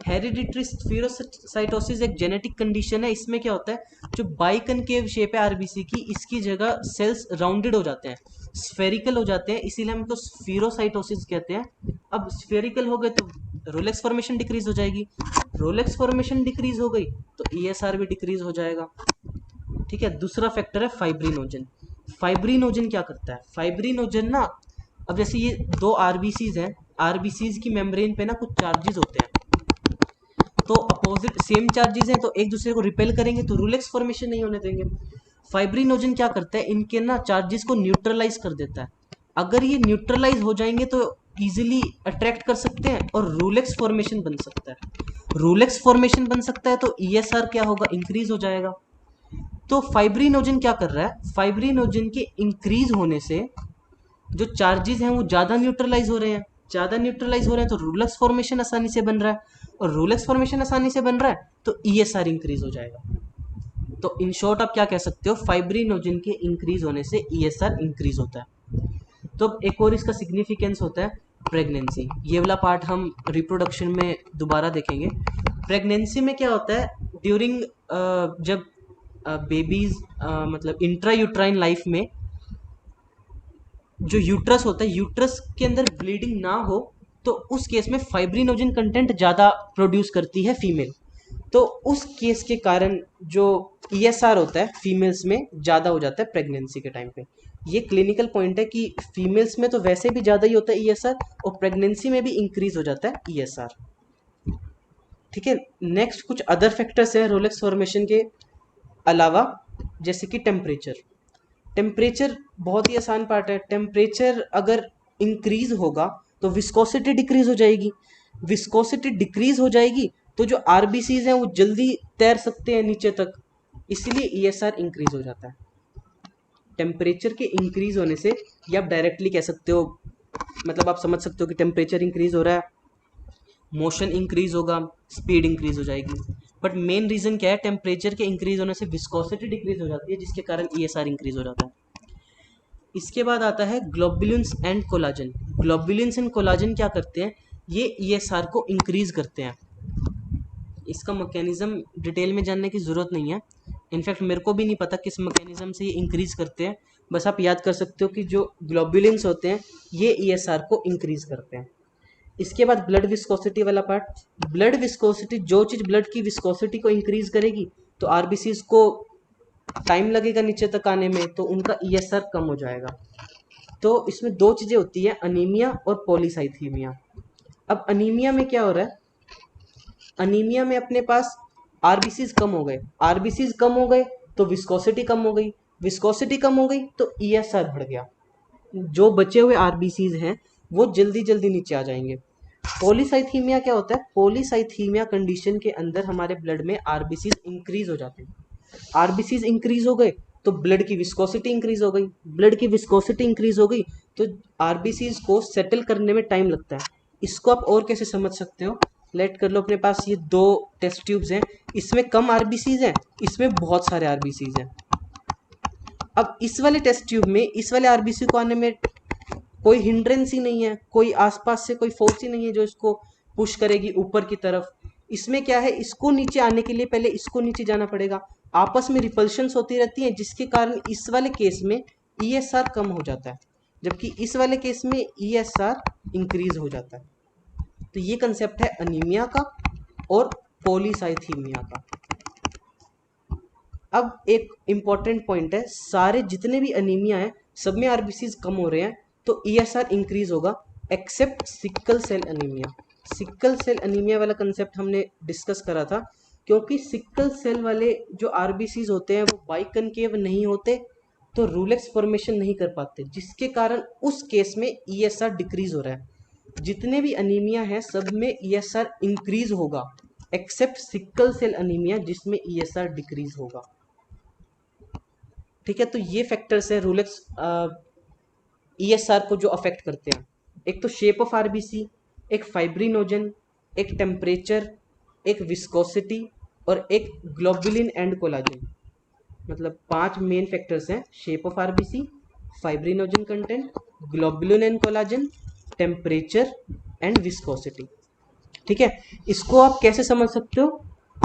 हेरिडिटरी स्फीरोसाइटोसिस एक जेनेटिक कंडीशन है। इसमें क्या होता है, जो बाइकनकेव शेप है आरबीसी की, इसकी जगह सेल्स राउंडेड हो जाते हैं, स्फेरिकल हो जाते हैं, इसीलिए हम इनको स्फीरोसाइटोसिस कहते हैं। अब स्फेरिकल हो गए तो रोलेक्स फॉर्मेशन डिक्रीज हो जाएगी, रोलेक्स फॉर्मेशन डिक्रीज हो गई तो ईएसआर भी डिक्रीज हो जाएगा, ठीक है। दूसरा फैक्टर है फाइब्रिनोजन। फाइब्रिनोजन क्या करता है? फाइब्रिनोजन ना अब जैसे ये दो आरबीसीज हैं, आरबीसीज की मेम्ब्रेन पे ना कुछ चार्जेस होते हैं, तो अपोजिट सेम चार्जेस हैं तो एक दूसरे को रिपेल करेंगे तो रूलेक्स फॉर्मेशन नहीं होने देंगे। फाइब्रिनोजन क्या करता है, इनके ना चार्जेस को न्यूट्रलाइज कर देता है। अगर ये न्यूट्रलाइज हो जाएंगे तो इजीली अट्रैक्ट कर सकते हैं और रूलेक्स फॉर्मेशन बन सकता है। रूलेक्स फॉर्मेशन बन सकता है तो ईएसआर क्या होगा, इंक्रीज हो जाएगा। तो फाइब्रिनोजन क्या कर रहा है, फाइब्रिनोजन के इंक्रीज होने से जो चार्जेस हैं वो ज़्यादा न्यूट्रलाइज हो रहे हैं, ज़्यादा न्यूट्रलाइज हो रहे हैं तो रूलेक्स फॉर्मेशन आसानी से बन रहा है, और रूलेक्स फॉर्मेशन आसानी से बन रहा है तो ईएसआर इंक्रीज हो जाएगा। तो इन शॉर्ट आप क्या कह सकते हो, फाइब्रिनोजन के इंक्रीज होने से ईएसआर इंक्रीज होता है। तो अब एक और इसका सिग्निफिकेंस होता है प्रेगनेंसी। ये वाला पार्ट हम रिप्रोडक्शन में दोबारा देखेंगे। प्रेगनेंसी में क्या होता है, ड्यूरिंग जब बेबीज मतलब इंट्रा यूट्राइन लाइफ में जो यूट्रस होता है, यूट्रस के अंदर ब्लीडिंग ना हो तो उस केस में फाइब्रिनोजन कंटेंट ज़्यादा प्रोड्यूस करती है फीमेल। तो उस केस के कारण जो ईएसआर होता है फीमेल्स में ज़्यादा हो जाता है प्रेगनेंसी के टाइम पे। ये क्लिनिकल पॉइंट है कि फीमेल्स में तो वैसे भी ज़्यादा ही होता है ईएसआर, और प्रेगनेंसी में भी इंक्रीज हो जाता है ईएसआर। ठीक है, नेक्स्ट कुछ अदर फैक्टर्स हैं रोलेक्स फॉर्मेशन के अलावा, जैसे कि टेम्परेचर। टेम्परेचर बहुत ही आसान पार्ट है। टेम्परेचर अगर इंक्रीज होगा तो विस्कोसिटी डिक्रीज हो जाएगी, विस्कोसिटी डिक्रीज हो जाएगी तो जो आरबीसीज हैं वो जल्दी तैर सकते हैं नीचे तक, इसलिए ईएसआर इंक्रीज हो जाता है टेम्परेचर के इंक्रीज होने से। ये आप डायरेक्टली कह सकते हो, मतलब आप समझ सकते हो कि टेम्परेचर इंक्रीज हो रहा है, मोशन इंक्रीज होगा, स्पीड इंक्रीज हो जाएगी। बट मेन रीजन क्या है, टेम्परेचर के इंक्रीज होने से विस्कोसिटी डिक्रीज हो जाती है जिसके कारण ईएसआर इंक्रीज हो जाता है। इसके बाद आता है globulins and collagen. Globulins and collagen क्या करते हैं, ये ईएसआर को इंक्रीज करते हैं। इसका मैकेनिज्म डिटेल में जानने की ज़रूरत नहीं है, इनफैक्ट मेरे को भी नहीं पता किस मैकेनिज्म से ये इंक्रीज करते हैं, बस आप याद कर सकते हो कि जो ग्लोबुलिन्स होते हैं ये ईएसआर को इंक्रीज करते हैं। इसके बाद ब्लड विस्कोसिटी वाला पार्ट। ब्लड विस्कोसिटी, जो चीज़ ब्लड की विस्कोसिटी को इंक्रीज करेगी तो आरबीसीज को टाइम लगेगा नीचे तक आने में, तो उनका ईएसआर कम हो जाएगा। तो इसमें दो चीज़ें होती है, अनीमिया और पॉलीसाइथीमिया। अब अनीमिया में क्या हो रहा है, अनीमिया में अपने पास आरबीसीज कम हो गए, आरबीसीज कम हो गए तो विस्कोसिटी कम हो गई, विस्कोसिटी कम हो गई तो ईएसआर बढ़ गया। जो बचे हुए आरबीसीज हैं वो जल्दी जल्दी नीचे आ जाएंगे। पॉलीसाइथीमिया क्या होता है, पॉलीसाइथीमिया कंडीशन के अंदर हमारे ब्लड में आरबीसीज इंक्रीज हो जाते हैं। आरबीसीज इंक्रीज हो गए तो ब्लड की विस्कोसिटी इंक्रीज हो गई, ब्लड की विस्कोसिटी इंक्रीज हो गई तो आरबीसीज को सेटल करने में टाइम लगता है। इसको आप और कैसे समझ सकते हो, लेट कर लो अपने पास ये दो टेस्ट ट्यूब्स हैं, इसमें कम आरबीसीज हैं, इसमें बहुत सारे आरबीसीज हैं। अब इस वाले टेस्ट ट्यूब में इस वाले आरबीसी को आने में कोई हिंड्रेंस ही नहीं है, कोई आसपास से कोई फोर्स ही नहीं है जो इसको पुश करेगी ऊपर की तरफ। इसमें क्या है, इसको नीचे आने के लिए पहले इसको नीचे जाना पड़ेगा, आपस में रिपल्शंस होती रहती हैं जिसके कारण इस वाले केस में ईएसआर कम हो जाता है, जबकि इस वाले केस में ईएसआर इंक्रीज हो जाता है। तो ये कंसेप्ट है अनीमिया का और पॉलीसाइथीमिया का। अब एक इम्पॉर्टेंट पॉइंट है, सारे जितने भी अनीमिया है सब में आरबीसीज कम हो रहे हैं तो ईएसआर इंक्रीज होगा, except sickle cell anaemia. Sickle cell anaemia वाला कंसेप्ट हमने डिस्कस करा था, क्योंकि सिकल सेल वाले जो आरबीसीज होते हैं वो बाइकनकेव नहीं होते तो रूलेक्स फॉर्मेशन नहीं कर पाते, जिसके कारण उस केस में ईएसआर डिक्रीज हो रहा है। जितने भी अनीमिया है सब में ईएसआर इंक्रीज होगा एक्सेप्ट सिकल सेल अनीमिया जिसमें ईएसआर डिक्रीज होगा। ठीक है, तो ये फैक्टर्स है रूलेक्स ईएसआर को जो अफेक्ट करते हैं। एक तो शेप ऑफ आरबीसी, एक फाइब्रिनोजन, एक टेम्परेचर, एक विस्कोसिटी और एक ग्लोबुलिन एंड कोलाजन। मतलब 5 मेन फैक्टर्स हैं, shape of RBC, fibrinogen content, globulin and collagen, temperature and viscosity. ठीक है, इसको आप कैसे समझ सकते हो,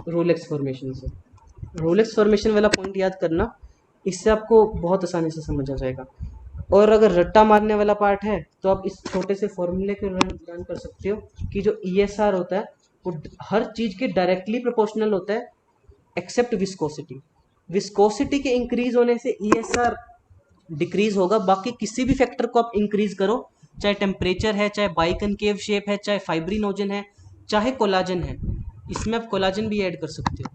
रोलेक्स फॉर्मेशन से। रोलेक्स फॉर्मेशन वाला पॉइंट याद करना, इससे आपको बहुत आसानी से समझ आ जाएगा। और अगर रट्टा मारने वाला पार्ट है तो आप इस छोटे से फॉर्मूले को लर्न कर सकते हो कि जो ईएसआर होता है वो हर चीज़ के डायरेक्टली प्रोपोर्शनल होता है एक्सेप्ट विस्कोसिटी। विस्कोसिटी के इंक्रीज होने से ईएसआर डिक्रीज होगा, बाकी किसी भी फैक्टर को आप इंक्रीज करो चाहे टेम्परेचर है, चाहे बाइकनकेव शेप है, चाहे फाइब्रिनोजन है, चाहे कोलाजन है, इसमें आप कोलाजन भी ऐड कर सकते हो।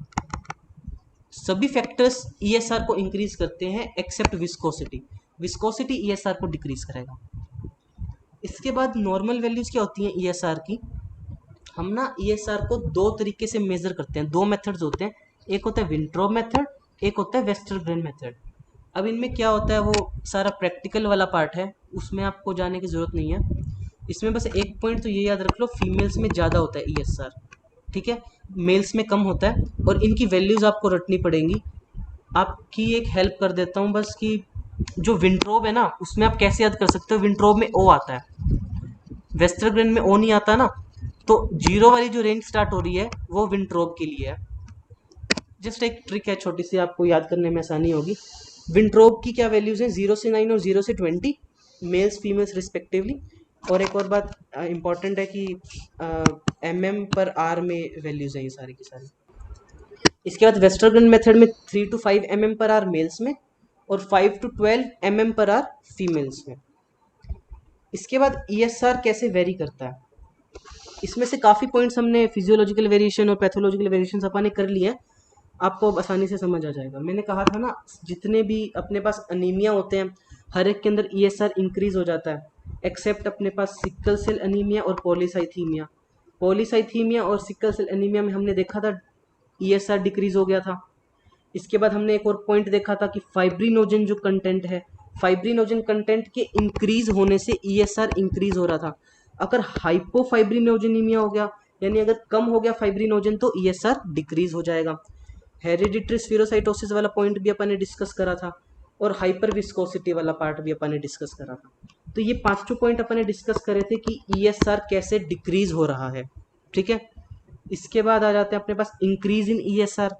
सभी फैक्टर्स ईएसआर को इंक्रीज करते हैं एक्सेप्ट विस्कोसिटी। विस्कोसिटी ईएसआर को डिक्रीज करेगा। इसके बाद नॉर्मल वैल्यूज क्या होती हैं ईएसआर की? हम ना ईएसआर को दो तरीके से मेजर करते हैं, दो मेथड्स होते हैं, एक होता है विंट्रोब मेथड, एक होता है वेस्टरग्रेन मेथड। अब इनमें क्या होता है वो सारा प्रैक्टिकल वाला पार्ट है, उसमें आपको जाने की ज़रूरत नहीं है। इसमें बस एक पॉइंट तो ये याद रख लो, फीमेल्स में ज़्यादा होता है ईएसआर, ठीक है, मेल्स में कम होता है, और इनकी वैल्यूज़ आपको रटनी पड़ेंगी। आपकी एक हेल्प कर देता हूँ बस कि जो विंट्रोब है ना, उसमें आप कैसे याद कर सकते हो, विंट्रोब में ओ आता है, वेस्टरग्रेन में ओ नहीं आता ना, तो जीरो वाली जो रेंज स्टार्ट हो रही है वो विंट्रोब के लिए है। जस्ट एक ट्रिक है छोटी सी, आपको याद करने में आसानी होगी। विंट्रोब की क्या वैल्यूज हैं, 0 से 9 और 0 से 20, मेल्स फीमेल्स रिस्पेक्टिवली। और एक और बात इंपॉर्टेंट है कि mm/r में वैल्यूज हैं ये सारी की सारी। इसके बाद वेस्टरगन मेथड में 3 to 5 mm/r मेल्स में और 5 to 12 mm/r फीमेल्स में। इसके बाद ईएसआर कैसे वेरी करता है, इसमें से काफ़ी पॉइंट्स हमने फिजियोलॉजिकल वेरिएशन और पैथोलॉजिकल वेरिएशन अपने कर लिए हैं, आपको अब आसानी से समझ आ जाएगा। मैंने कहा था ना, जितने भी अपने पास अनीमिया होते हैं हर एक के अंदर ईएसआर इंक्रीज हो जाता है, एक्सेप्ट अपने पास सिकल सेल अनीमिया और पॉलीसाइथीमिया। पॉलीसाइथीमिया और सिकल सेल अनीमिया में हमने देखा था ईएसआर डिक्रीज हो गया था। इसके बाद हमने एक और पॉइंट देखा था कि फाइब्रिनोजन जो कंटेंट है, फाइब्रिनोजन कंटेंट के इंक्रीज होने से ईएसआर इंक्रीज हो रहा था। अगर हाइपोफाइब्रिनोजेनीमिया हो गया, यानी अगर कम हो गया फाइब्रिनोजन, तो ईएसआर डिक्रीज हो जाएगा। हेरिडिटरी स्फीरोसाइटोसिस वाला पॉइंट भी अपन ने डिस्कस करा था, और हाइपर विस्कोसिटी वाला पार्ट भी अपन ने डिस्कस करा था। तो ये पांचों पॉइंट अपन ने डिस्कस करे थे कि ईएसआर कैसे डिक्रीज हो रहा है, ठीक है। इसके बाद आ जाते हैं अपने पास increase in ESR.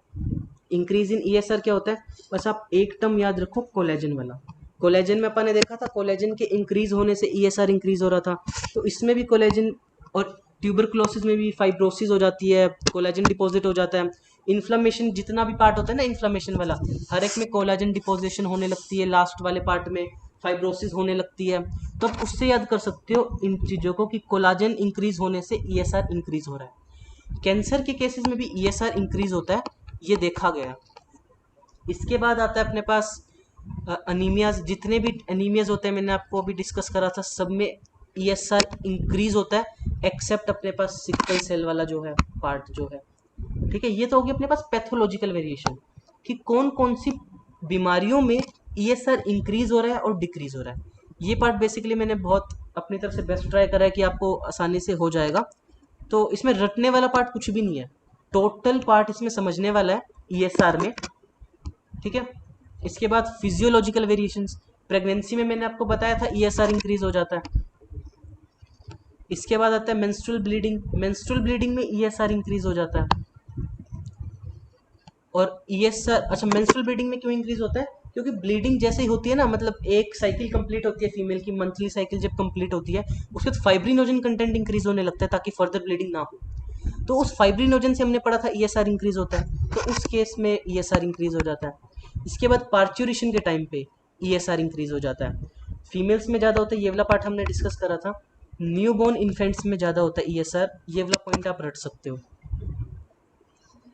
Increase in ESR क्या होता है, बस आप एक टर्म याद रखो, कोलेजन वाला। कोलेजन में अपन ने देखा था कोलेजन के इंक्रीज होने से ईएसआर इंक्रीज हो रहा था, तो इसमें भी कोलेजन, और ट्यूबरक्लोसिस में भी फाइब्रोसिस हो जाती है, कोलेजन डिपॉजिट हो जाता है। इन्फ्लामेशन जितना भी पार्ट होता है ना इन्फ्लामेशन वाला, हर एक में कोलेजन डिपोजिशन होने लगती है, लास्ट वाले पार्ट में फाइब्रोसिस होने लगती है। तो आप उससे याद कर सकते हो इन चीज़ों को कि कोलाजन इंक्रीज होने से ईएसआर इंक्रीज हो रहा है। कैंसर के केसेस में भी ईएसआर इंक्रीज होता है, ये देखा गया। इसके बाद आता है अपने पास अनीमियाज। जितने भी अनीमियाज होते हैं मैंने आपको अभी डिस्कस करा था, सब में ईएसआर इंक्रीज होता है, एक्सेप्ट अपने पास सिकल सेल वाला जो है पार्ट जो है, ठीक है। ये तो होगी अपने पास पैथोलॉजिकल वेरिएशन कि कौन कौन सी बीमारियों में ईएसआर इंक्रीज हो रहा है और डिक्रीज हो रहा है। ये पार्ट बेसिकली मैंने बहुत अपनी तरफ से बेस्ट ट्राई करा है कि आपको आसानी से हो जाएगा। तो इसमें रटने वाला पार्ट कुछ भी नहीं है, टोटल पार्ट इसमें समझने वाला है ईएसआर में, ठीक है। इसके बाद फिजियोलॉजिकल वेरिएशंस, प्रेगनेंसी में मैंने आपको बताया था ईएसआर इंक्रीज हो जाता है। इसके बाद आता है मेंस्ट्रुअल ब्लीडिंग। मेंस्ट्रुअल ब्लीडिंग में ईएसआर इंक्रीज हो जाता है। और ईएसआर, अच्छा, मेंस्ट्रुअल ब्लीडिंग में क्यों इंक्रीज होता है, क्योंकि ब्लीडिंग जैसे ही होती है ना, मतलब एक साइकिल कंप्लीट होती है फीमेल की, मंथली साइकिल जब कंप्लीट होती है, उसके बाद फाइब्रिनोजन कंटेंट इंक्रीज होने लगता है ताकि फर्दर ब्लीडिंग ना हो। तो उस फाइब्रिनोजन से हमने पढ़ा था ईएसआर इंक्रीज होता है, तो उस केस में ईएसआर इंक्रीज हो जाता है। इसके बाद पार्चुरेशन के टाइम पे ईएसआर इंक्रीज हो जाता है। फीमेल्स में ज़्यादा होता है, ये वाला पार्ट हमने डिस्कस करा था। न्यूबॉर्न इन्फेंट्स में ज़्यादा होता है ईएसआर, ये वाला पॉइंट आप रट सकते हो।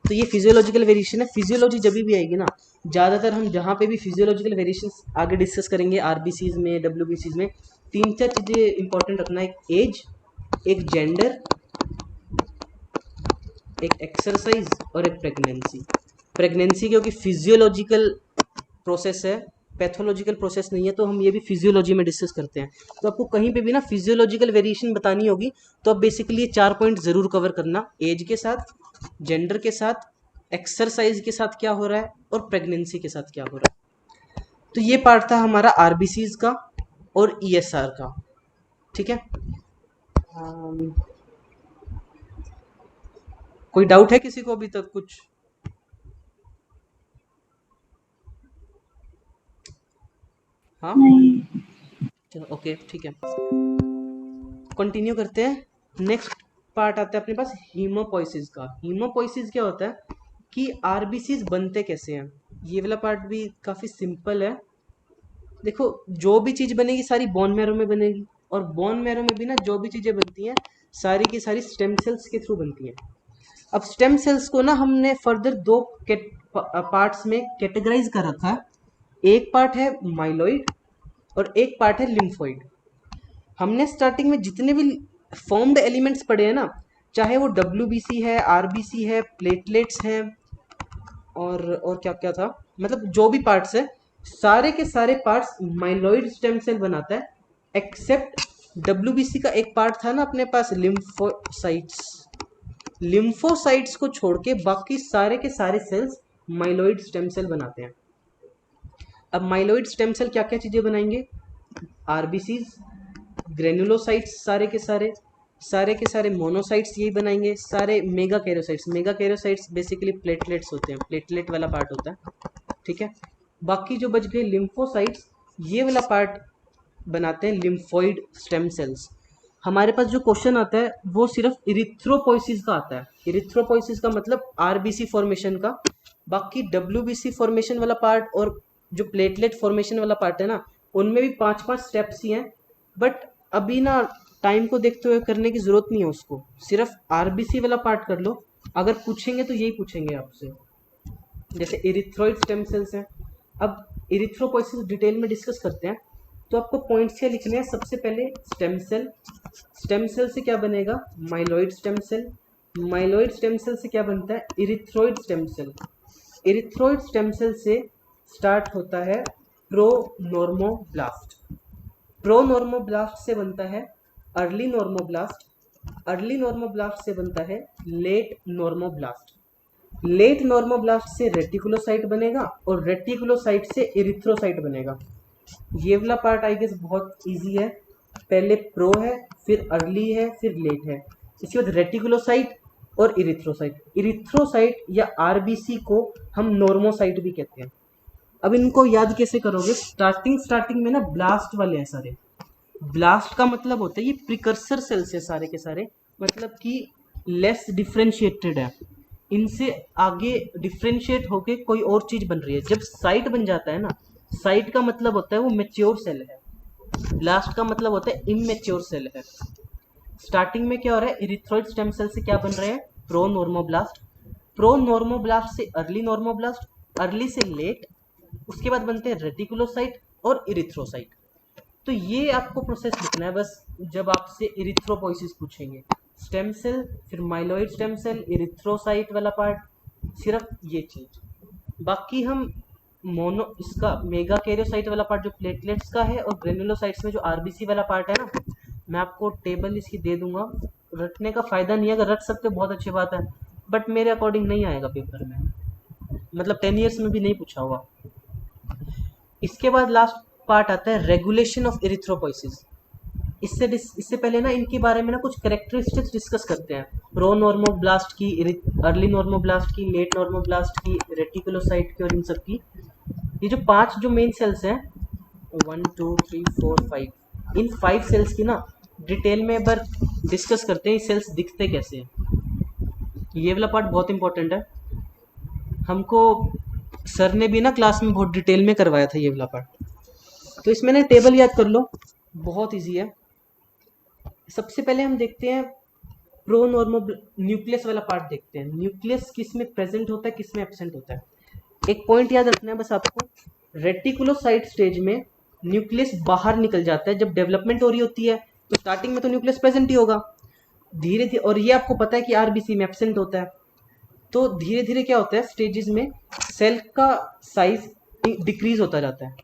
तो ये फिजियोलॉजिकल वेरिएशन है। फिजियोलॉजी जब भी आएगी ना, ज़्यादातर हम जहाँ पे भी फिजियोलॉजिकल वेरिएशन आगे डिस्कस करेंगे, आरबीसीज में, डब्ल्यूबीसीज में, तीन चार चीज़ें इंपॉर्टेंट रखना, एक एज, एक जेंडर, एक एक्सरसाइज और एक प्रेगनेंसी। प्रेगनेंसी क्योंकि फिजियोलॉजिकल प्रोसेस है, पैथोलॉजिकल प्रोसेस नहीं है, तो हम ये भी फिजियोलॉजी में डिस्कस करते हैं। तो आपको कहीं पे भी ना फिजियोलॉजिकल वेरिएशन बतानी होगी, तो आप बेसिकली ये 4 पॉइंट ज़रूर कवर करना, एज के साथ, जेंडर के साथ, एक्सरसाइज के साथ क्या हो रहा है, और प्रेगनेंसी के साथ क्या हो रहा है। तो ये पार्ट था हमारा आरबीसीज का और ईएसआर का, ठीक है। कोई डाउट है किसी को अभी तक कुछ? हाँ, नहीं। चलो ओके, ठीक है, कंटिन्यू करते हैं। नेक्स्ट पार्ट आता है अपने पास हीमोपोइसिस का। हीमोपोइसिस क्या होता है कि आरबीसीज बनते कैसे हैं, ये वाला पार्ट भी काफ़ी सिंपल है। देखो, जो भी चीज़ बनेगी सारी बोन मैरो में बनेगी, और बोन मैरो में भी ना जो भी चीज़ें बनती हैं सारी की सारी स्टेम सेल्स के थ्रू बनती हैं। अब स्टेम सेल्स को ना हमने फर्दर दो पार्ट्स में कैटेगराइज कर रखा है। एक पार्ट है माइलॉइड और एक पार्ट है लिम्फोइड। हमने स्टार्टिंग में जितने भी फॉर्म्ड एलिमेंट्स पढ़े हैं ना, चाहे वो WBC है, RBC है, प्लेटलेट्स हैं और क्या क्या था, मतलब जो भी पार्ट्स है सारे के सारे पार्ट्स माइलॉइड स्टेम सेल बनाता है, एक्सेप्ट WBC का एक पार्ट था ना अपने पास लिम्फोसाइट्स। लिम्फोसाइट्स को छोड़ के बाकी सारे के सारे सेल्स माइलॉइड स्टेम सेल बनाते हैं। अब माइलॉइड स्टेम सेल क्या क्या चीज़ें बनाएंगे? आरबीसीज, ग्रेनुलोसाइट्स, सारे के सारे मोनोसाइट्स यही बनाएंगे, सारे मेगा कैरोसाइट्स बेसिकली प्लेटलेट्स होते हैं, प्लेटलेट वाला पार्ट होता है, ठीक है। बाकी जो बच गए लिम्फोसाइट्स, ये वाला पार्ट बनाते हैं लिम्फोइड स्टेम सेल्स। हमारे पास जो क्वेश्चन आता है वो सिर्फ इरिथ्रोपोइसिस का आता है। इरिथ्रोपोइसिस का मतलब आरबीसी फॉर्मेशन का। बाकी डब्ल्यूबीसी फॉर्मेशन वाला पार्ट और जो प्लेटलेट फॉर्मेशन वाला पार्ट है ना, उनमें भी 5-5 स्टेप्स ही हैं, बट अभी ना टाइम को देखते हुए करने की जरूरत नहीं है उसको, सिर्फ आरबीसी वाला पार्ट कर लो। अगर पूछेंगे तो यही पूछेंगे आपसे, जैसे इरिथ्रोइड स्टेम सेल्स हैं। अब इरिथ्रोपोइसिस डिटेल में डिस्कस करते हैं, तो आपको पॉइंट्स क्या लिखने हैं? सबसे पहले स्टेम सेल, स्टेम सेल से क्या बनेगा? Myeloid stem cell, myeloid stem cell से क्या बनता है? Erythroid stem cell, erythroid stem cell से स्टार्ट होता है प्रोनॉर्मोब्लास्ट, प्रोनॉर्मोब्लास्ट से बनता है अर्ली नॉर्मोब्लास्ट, अर्ली नॉर्मोब्लास्ट से बनता है लेट नॉर्मोब्लास्ट, लेट नॉर्मोब्लास्ट से रेटिकुलोसाइट बनेगा और रेटिकुलोसाइट से इरिथ्रोसाइट बनेगा। ये वाला पार्ट आई गेस बहुत इजी है, पहले प्रो है, फिर अर्ली है, फिर लेट है, इसके बाद रेटिकुलोसाइट और इरिथ्रोसाइट। इरिथ्रोसाइट या आरबीसी को हम नॉर्मोसाइट भी कहते हैं। अब इनको याद कैसे करोगे? स्टार्टिंग में ना ब्लास्ट वाले हैं सारे। ब्लास्ट का मतलब होता है ये प्रिकर्सर सेल्स है सारे के सारे, मतलब कि लेस डिफ्रेंशिएटेड है, इनसे आगे डिफ्रेंशिएट होके कोई और चीज बन रही है। जब साइट बन जाता है ना, साइट का मतलब होता है वो मैच्योर सेल है, ब्लास्ट का मतलब होता है इमैच्योर सेल है। स्टार्टिंग में क्या हो रहा है? इरिथ्रोइड स्टेम सेल से क्या बन रहे हैं? प्रोनॉर्मोब्लास्ट, प्रोनॉर्मोब्लास्ट से अर्ली नॉर्मोब्लास्ट, अर्ली से लेट, उसके बाद बनते हैं रेटिकुलोसाइट और इरिथ्रोसाइट। तो ये आपको प्रोसेस लिखना है बस, जब आपसे इरिथ्रोपोइसिस पूछेंगे, स्टेम सेल, फिर माइलॉइड स्टेम सेल, इरिथ्रोसाइट वाला पार्ट, सिर्फ ये चीज। बाकी हम मोनो इसका मेगा कैरियोसाइट वाला पार्ट जो प्लेटलेट्स का है, और ग्रेनुलोसाइट्स में जो आरबीसी वाला पार्ट है ना, मैं आपको टेबल इसकी दे दूंगा। रटने का फायदा नहीं है, अगर रट सकते बहुत अच्छी बात है, बट मेरे अकॉर्डिंग नहीं आएगा पेपर में, मतलब 10 ईयर्स में भी नहीं पूछा होगा। इसके बाद लास्ट पार्ट आता है रेगुलेशन ऑफ इरिथ्रोपोइसिस। इससे पहले ना इनके बारे में ना कुछ कैरेक्टरिस्टिक्स डिस्कस करते हैं, प्रो नॉर्मोब्लास्ट की, अर्ली नॉर्मोब्लास्ट की, लेट नॉर्मोब्लास्ट की, रेटिकुलोसाइट की और इन सब की। ये जो 5 जो मेन सेल्स हैं, 1 2 3 4 5, इन 5 सेल्स की ना डिटेल में एक बार डिस्कस करते हैं, सेल्स दिखते कैसे हैं। ये वाला पार्ट बहुत इंपॉर्टेंट है, हमको सर ने भी ना क्लास में बहुत डिटेल में करवाया था ये वाला पार्ट। तो इसमें ना टेबल याद कर लो, बहुत इजी है। सबसे पहले हम देखते हैं प्रोनॉर्मो न्यूक्लियस वाला पार्ट देखते हैं। न्यूक्लियस किस में प्रेजेंट होता है, किस में एब्सेंट होता है? एक पॉइंट याद रखना है बस आपको, रेटिकुलोसाइट स्टेज में न्यूक्लियस बाहर निकल जाता है। जब डेवलपमेंट हो रही होती है तो स्टार्टिंग में तो न्यूक्लियस प्रेजेंट ही होगा, धीरे धीरे, और ये आपको पता है कि आरबीसी में एब्सेंट होता है, तो धीरे धीरे क्या होता है स्टेजेस में, सेल का साइज डिक्रीज होता जाता है।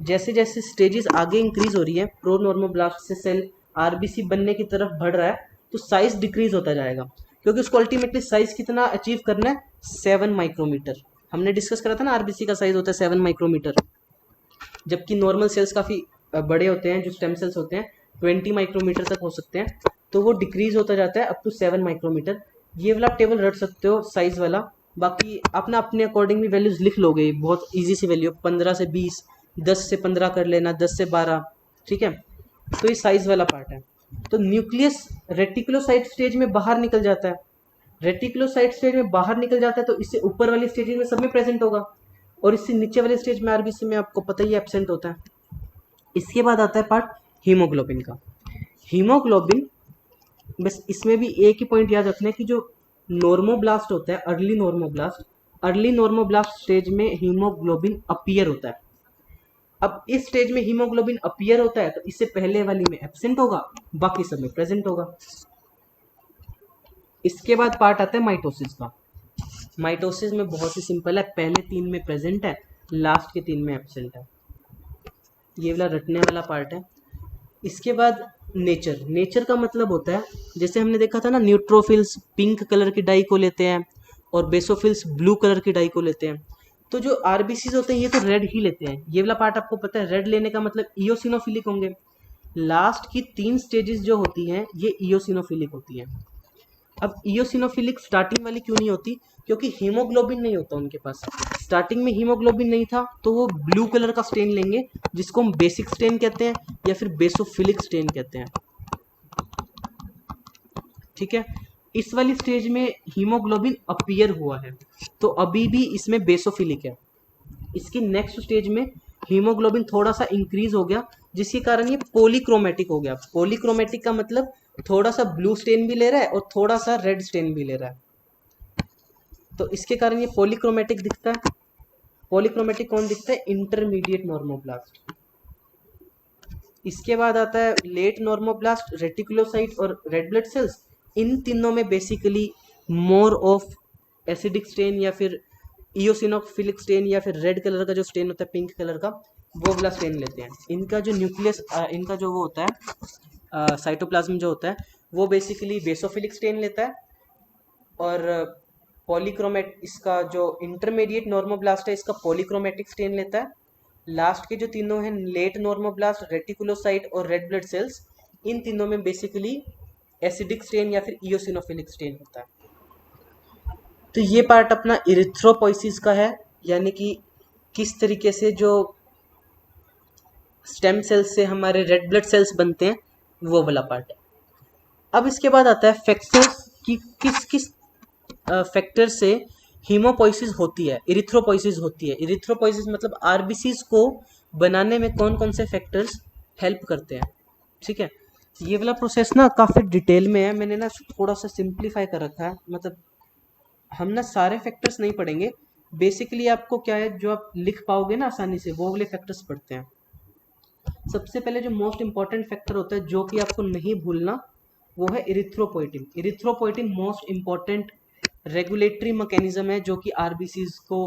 जैसे जैसे स्टेजेस आगे इंक्रीज हो रही है, प्रोनॉर्मोब्लास्ट से सेल आरबीसी बनने की तरफ बढ़ रहा है, तो साइज डिक्रीज होता जाएगा, क्योंकि उसको अल्टीमेटली साइज कितना अचीव करना है? 7 माइक्रोमीटर। हमने डिस्कस करा था ना, आरबीसी का साइज होता है 7 माइक्रोमीटर, जबकि नॉर्मल सेल्स काफ़ी बड़े होते हैं, जो स्टेम सेल्स होते हैं 20 माइक्रोमीटर तक हो सकते हैं, तो वो डिक्रीज होता जाता है अप टू 7 माइक्रोमीटर। ये वाला टेबल रट सकते हो साइज वाला, बाकी अपना अपने अकॉर्डिंग भी वैल्यूज लिख लोगे, बहुत ईजी सी वैल्यू, 15 से 20, 10 से 15 कर लेना, 10 से 12, ठीक है। तो ये साइज वाला पार्ट है। तो न्यूक्लियस रेटिकुलोसाइट स्टेज में बाहर निकल जाता है, रेटिकुलोसाइट स्टेज में बाहर निकल जाता है तो इससे ऊपर वाली स्टेज में सब में प्रेजेंट होगा, और इससे नीचे वाले स्टेज में आरबीसी में आपको पता ही एब्सेंट होता है। इसके बाद आता है पार्ट हीमोग्लोबिन का। हीमोग्लोबिन, बस इसमें भी एक ही पॉइंट याद रखना है कि जो नॉर्मोब्लास्ट होता है, अर्ली नॉर्मोब्लास्ट स्टेज में हीमोग्लोबिन अपीयर होता है। अब इस स्टेज में हीमोग्लोबिन अपीयर होता है तो इससे पहले वाली में एब्सेंट होगा, बाकी सब में प्रेजेंट होगा। इसके बाद पार्ट आता है माइटोसिस का। माइटोसिस में बहुत ही सिंपल है, पहले 3 में प्रेजेंट है, लास्ट के 3 में एब्सेंट है। ये वाला रटने वाला पार्ट है। इसके बाद नेचर का मतलब होता है, जैसे हमने देखा था ना, न्यूट्रोफिल्स पिंक कलर की डाई को लेते हैं और बेसोफिल्स ब्लू कलर की डाई को लेते हैं। तो जो आरबीसीज होते हैं ये तो रेड ही लेते हैं। ये वाला पार्ट आपको पता है, रेड लेने का मतलब इयोसिनोफिलिक होंगे। लास्ट की 3 स्टेजेस जो होती हैं ये इयोसिनोफिलिक होती हैं। अब इयोसिनोफिलिक स्टार्टिंग वाली क्यों नहीं होती? क्योंकि हीमोग्लोबिन नहीं होता उनके पास। स्टार्टिंग में हीमोग्लोबिन नहीं था तो वो ब्लू कलर का स्टेन लेंगे, जिसको हम बेसिक स्टेन कहते हैं या फिर बेसोफिलिक स्टेन कहते हैं। ठीक है, इस वाली स्टेज में हीमोग्लोबिन अपीयर हुआ है तो अभी भी इसमें बेसोफिलिक है। इसकी नेक्स्ट स्टेज में हीमोग्लोबिन थोड़ा सा इंक्रीज हो गया, जिसके कारण ये पॉलीक्रोमेटिक हो गया। पॉलीक्रोमेटिक का मतलब थोड़ा सा ब्लू स्टेन भी ले रहा है और थोड़ा सा रेड स्टेन भी ले रहा है, तो इसके कारण ये पॉलीक्रोमेटिक दिखता है। पॉलीक्रोमेटिक कौन दिखता है? Intermediate normoblast. इसके बाद आता है लेट नॉर्मोब्लास्ट, रेटिकुलोसाइट और रेड ब्लड सेल्स। इन तीनों में basically more of acidic stain या फिर इयोसिनोफिलिक स्टेन या फिर रेड कलर का जो स्टेन होता है पिंक कलर का, वो वाला स्टेन लेते हैं। इनका जो न्यूक्लियस, इनका जो वो होता है साइटोप्लाज्म जो होता है वो बेसिकली बेसोफिलिक स्टेन लेता है। और पॉलीक्रोमेट, इसका जो इंटरमीडिएट नॉर्मोब्लास्ट है इसका पॉलीक्रोमेटिक स्टेन लेता है। लास्ट के जो तीनों हैं लेट नॉर्मोब्लास्ट, रेटिकुलोसाइट और रेड ब्लड सेल्स, इन तीनों में बेसिकली एसिडिक स्टेन या फिर इयोसिनोफिलिक स्टेन होता है। तो ये पार्ट अपना इरिथ्रोपोइसिस का है, यानी कि किस तरीके से जो स्टेम सेल्स से हमारे रेड ब्लड सेल्स बनते हैं, वो वाला पार्ट है। अब इसके बाद आता है फैक्टर्स कि किस किस फैक्टर से हीमोपोइसिस होती है, इरिथ्रोपोइसिस होती है। इरिथ्रोपोइसिस मतलब आरबीसीज को बनाने में कौन कौन से फैक्टर्स हेल्प करते हैं। ठीक है, ये वाला प्रोसेस ना काफ़ी डिटेल में है, मैंने ना थोड़ा सा सिंप्लीफाई कर रखा है। मतलब हम ना सारे फैक्टर्स नहीं पढ़ेंगे, बेसिकली आपको क्या है जो आप लिख पाओगे ना आसानी से, वो वाले फैक्टर्स पढ़ते हैं। सबसे पहले जो मोस्ट इंपॉर्टेंट फैक्टर होता है जो कि आपको नहीं भूलना, वो है erythropoietin. Erythropoietin most important regulatory mechanism है जो कि आरबीसीज को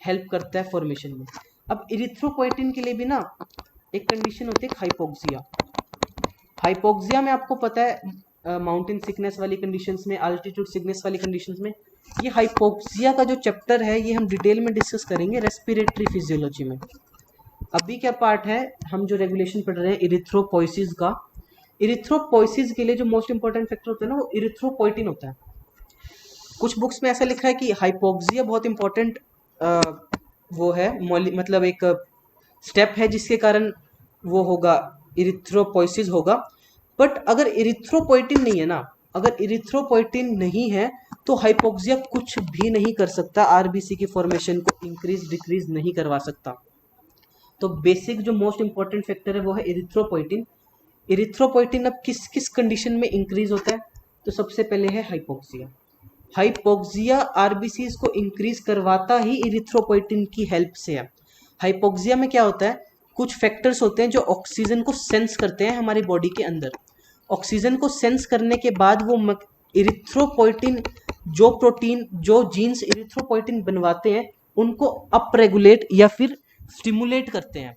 हेल्प करता है फॉर्मेशन में। अब इरिथ्रोपोइटिन के लिए भी ना एक कंडीशन होती है हाइपोक्सिया। हाइपोक्सिया में आपको पता है माउंटेन सिकनेस वाली कंडीशंस में, अल्टीट्यूड सिकनेस वाली कंडीशंस में, ये हाइपोक्सिया का जो चैप्टर है ये हम डिटेल में डिस्कस करेंगे रेस्पिरेटरी फिजियोलॉजी में। अभी क्या पार्ट है, हम जो रेगुलेशन पढ़ रहे हैं इरिथ्रोपोइसिस का। इरिथ्रोपोइसिस के लिए जो मोस्ट इंपॉर्टेंट फैक्टर होता है ना वो इरिथ्रोपोइटिन होता है। कुछ बुक्स में ऐसा लिखा है कि हाइपोक्सिया बहुत इंपॉर्टेंट वो है, मतलब एक स्टेप है जिसके कारण वो होगा, इरिथ्रोपोइसिस होगा। बट अगर इरिथ्रोपोइटिन नहीं है ना, अगर इरिथ्रोपोइटिन नहीं है तो हाइपोक्सिया कुछ भी नहीं कर सकता, आरबीसी की फॉर्मेशन को इंक्रीज डिक्रीज नहीं करवा सकता। तो बेसिक जो मोस्ट इंपॉर्टेंट फैक्टर है वो है इरिथ्रोपोइटिन। इरिथ्रोपोइटिन अब किस किस कंडीशन में इंक्रीज होता है? तो सबसे पहले है हाइपोक्सिया। हाइपोक्सिया आरबीसीज को इंक्रीज करवाता ही इरिथ्रोपोइटिन की हेल्प से है। हाइपोक्सिया में क्या होता है, कुछ फैक्टर्स होते हैं जो ऑक्सीजन को सेंस करते हैं हमारी बॉडी के अंदर। ऑक्सीजन को सेंस करने के बाद वो इरिथ्रोपोइटिन, जो प्रोटीन जो जीन्स इरिथ्रोपोइटिन बनवाते हैं उनको अप रेगुलेट या फिर स्टिमुलेट करते हैं।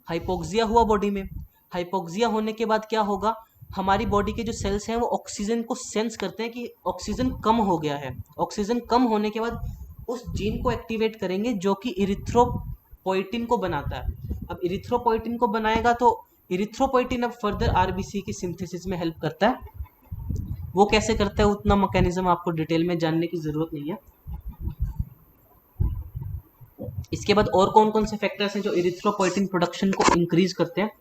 हाइपोक्सिया हुआ बॉडी में, हाइपोक्सिया होने के बाद क्या होगा, हमारी बॉडी के जो सेल्स हैं वो ऑक्सीजन को सेंस करते हैं कि ऑक्सीजन कम हो गया है। ऑक्सीजन कम होने के बाद उस जीन को एक्टिवेट करेंगे जो कि इरिथ्रोपोइटिन को बनाता है। अब इरिथ्रोपोइटिन को बनाएगा तो इरिथ्रोपोइटिन अब फर्दर आरबीसी की सिंथेसिस में हेल्प करता है। वो कैसे करता है उतना मैकेनिज्म आपको डिटेल में जानने की ज़रूरत नहीं है। इसके बाद और कौन कौन से फैक्टर्स हैं जो इरिथ्रोपोइटिन प्रोडक्शन को इंक्रीज करते हैं?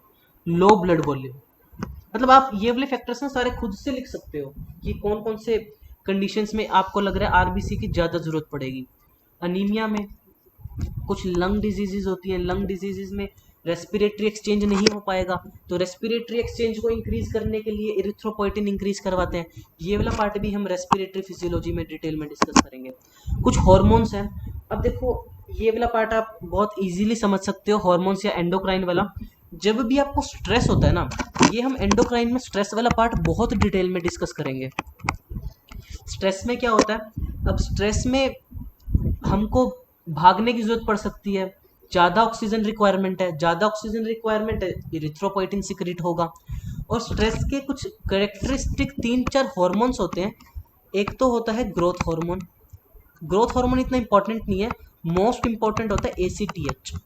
Low blood volume. मतलब आप ये वाले फैक्टर्स ना सारे खुद से लिख सकते हो कि कौन कौन से कंडीशंस में आपको लग रहा है आरबीसी की ज़्यादा ज़रूरत पड़ेगी। अनीमिया में, कुछ लंग डिजीजेज होती हैं, लंग डिजीजेज में रेस्पिरेटरी एक्सचेंज नहीं हो पाएगा, तो रेस्पिरेटरी एक्सचेंज को इंक्रीज करने के लिए इरिथ्रोपोइटिन इंक्रीज करवाते हैं। ये वाला पार्ट भी हम रेस्पिरेटरी फिजियोलॉजी में डिटेल में डिस्कस करेंगे। कुछ हॉर्मोन्स हैं। अब देखो ये वाला पार्ट आप बहुत इजीली समझ सकते हो, हॉर्मोन्स या एंडोक्राइन वाला। जब भी आपको स्ट्रेस होता है ना, ये हम एंडोक्राइन में स्ट्रेस वाला पार्ट बहुत डिटेल में डिस्कस करेंगे। स्ट्रेस में क्या होता है, अब स्ट्रेस में हमको भागने की जरूरत पड़ सकती है, ज़्यादा ऑक्सीजन रिक्वायरमेंट है, ज़्यादा ऑक्सीजन रिक्वायरमेंट है, इरिथ्रोपोइटिन सिक्रीट होगा। और स्ट्रेस के कुछ कैरेक्टरिस्टिक 3-4 हॉर्मोन्स होते हैं। एक तो होता है ग्रोथ हार्मोन। ग्रोथ हार्मोन इतना इंपॉर्टेंट नहीं है, मोस्ट इंपॉर्टेंट होता है ACTH।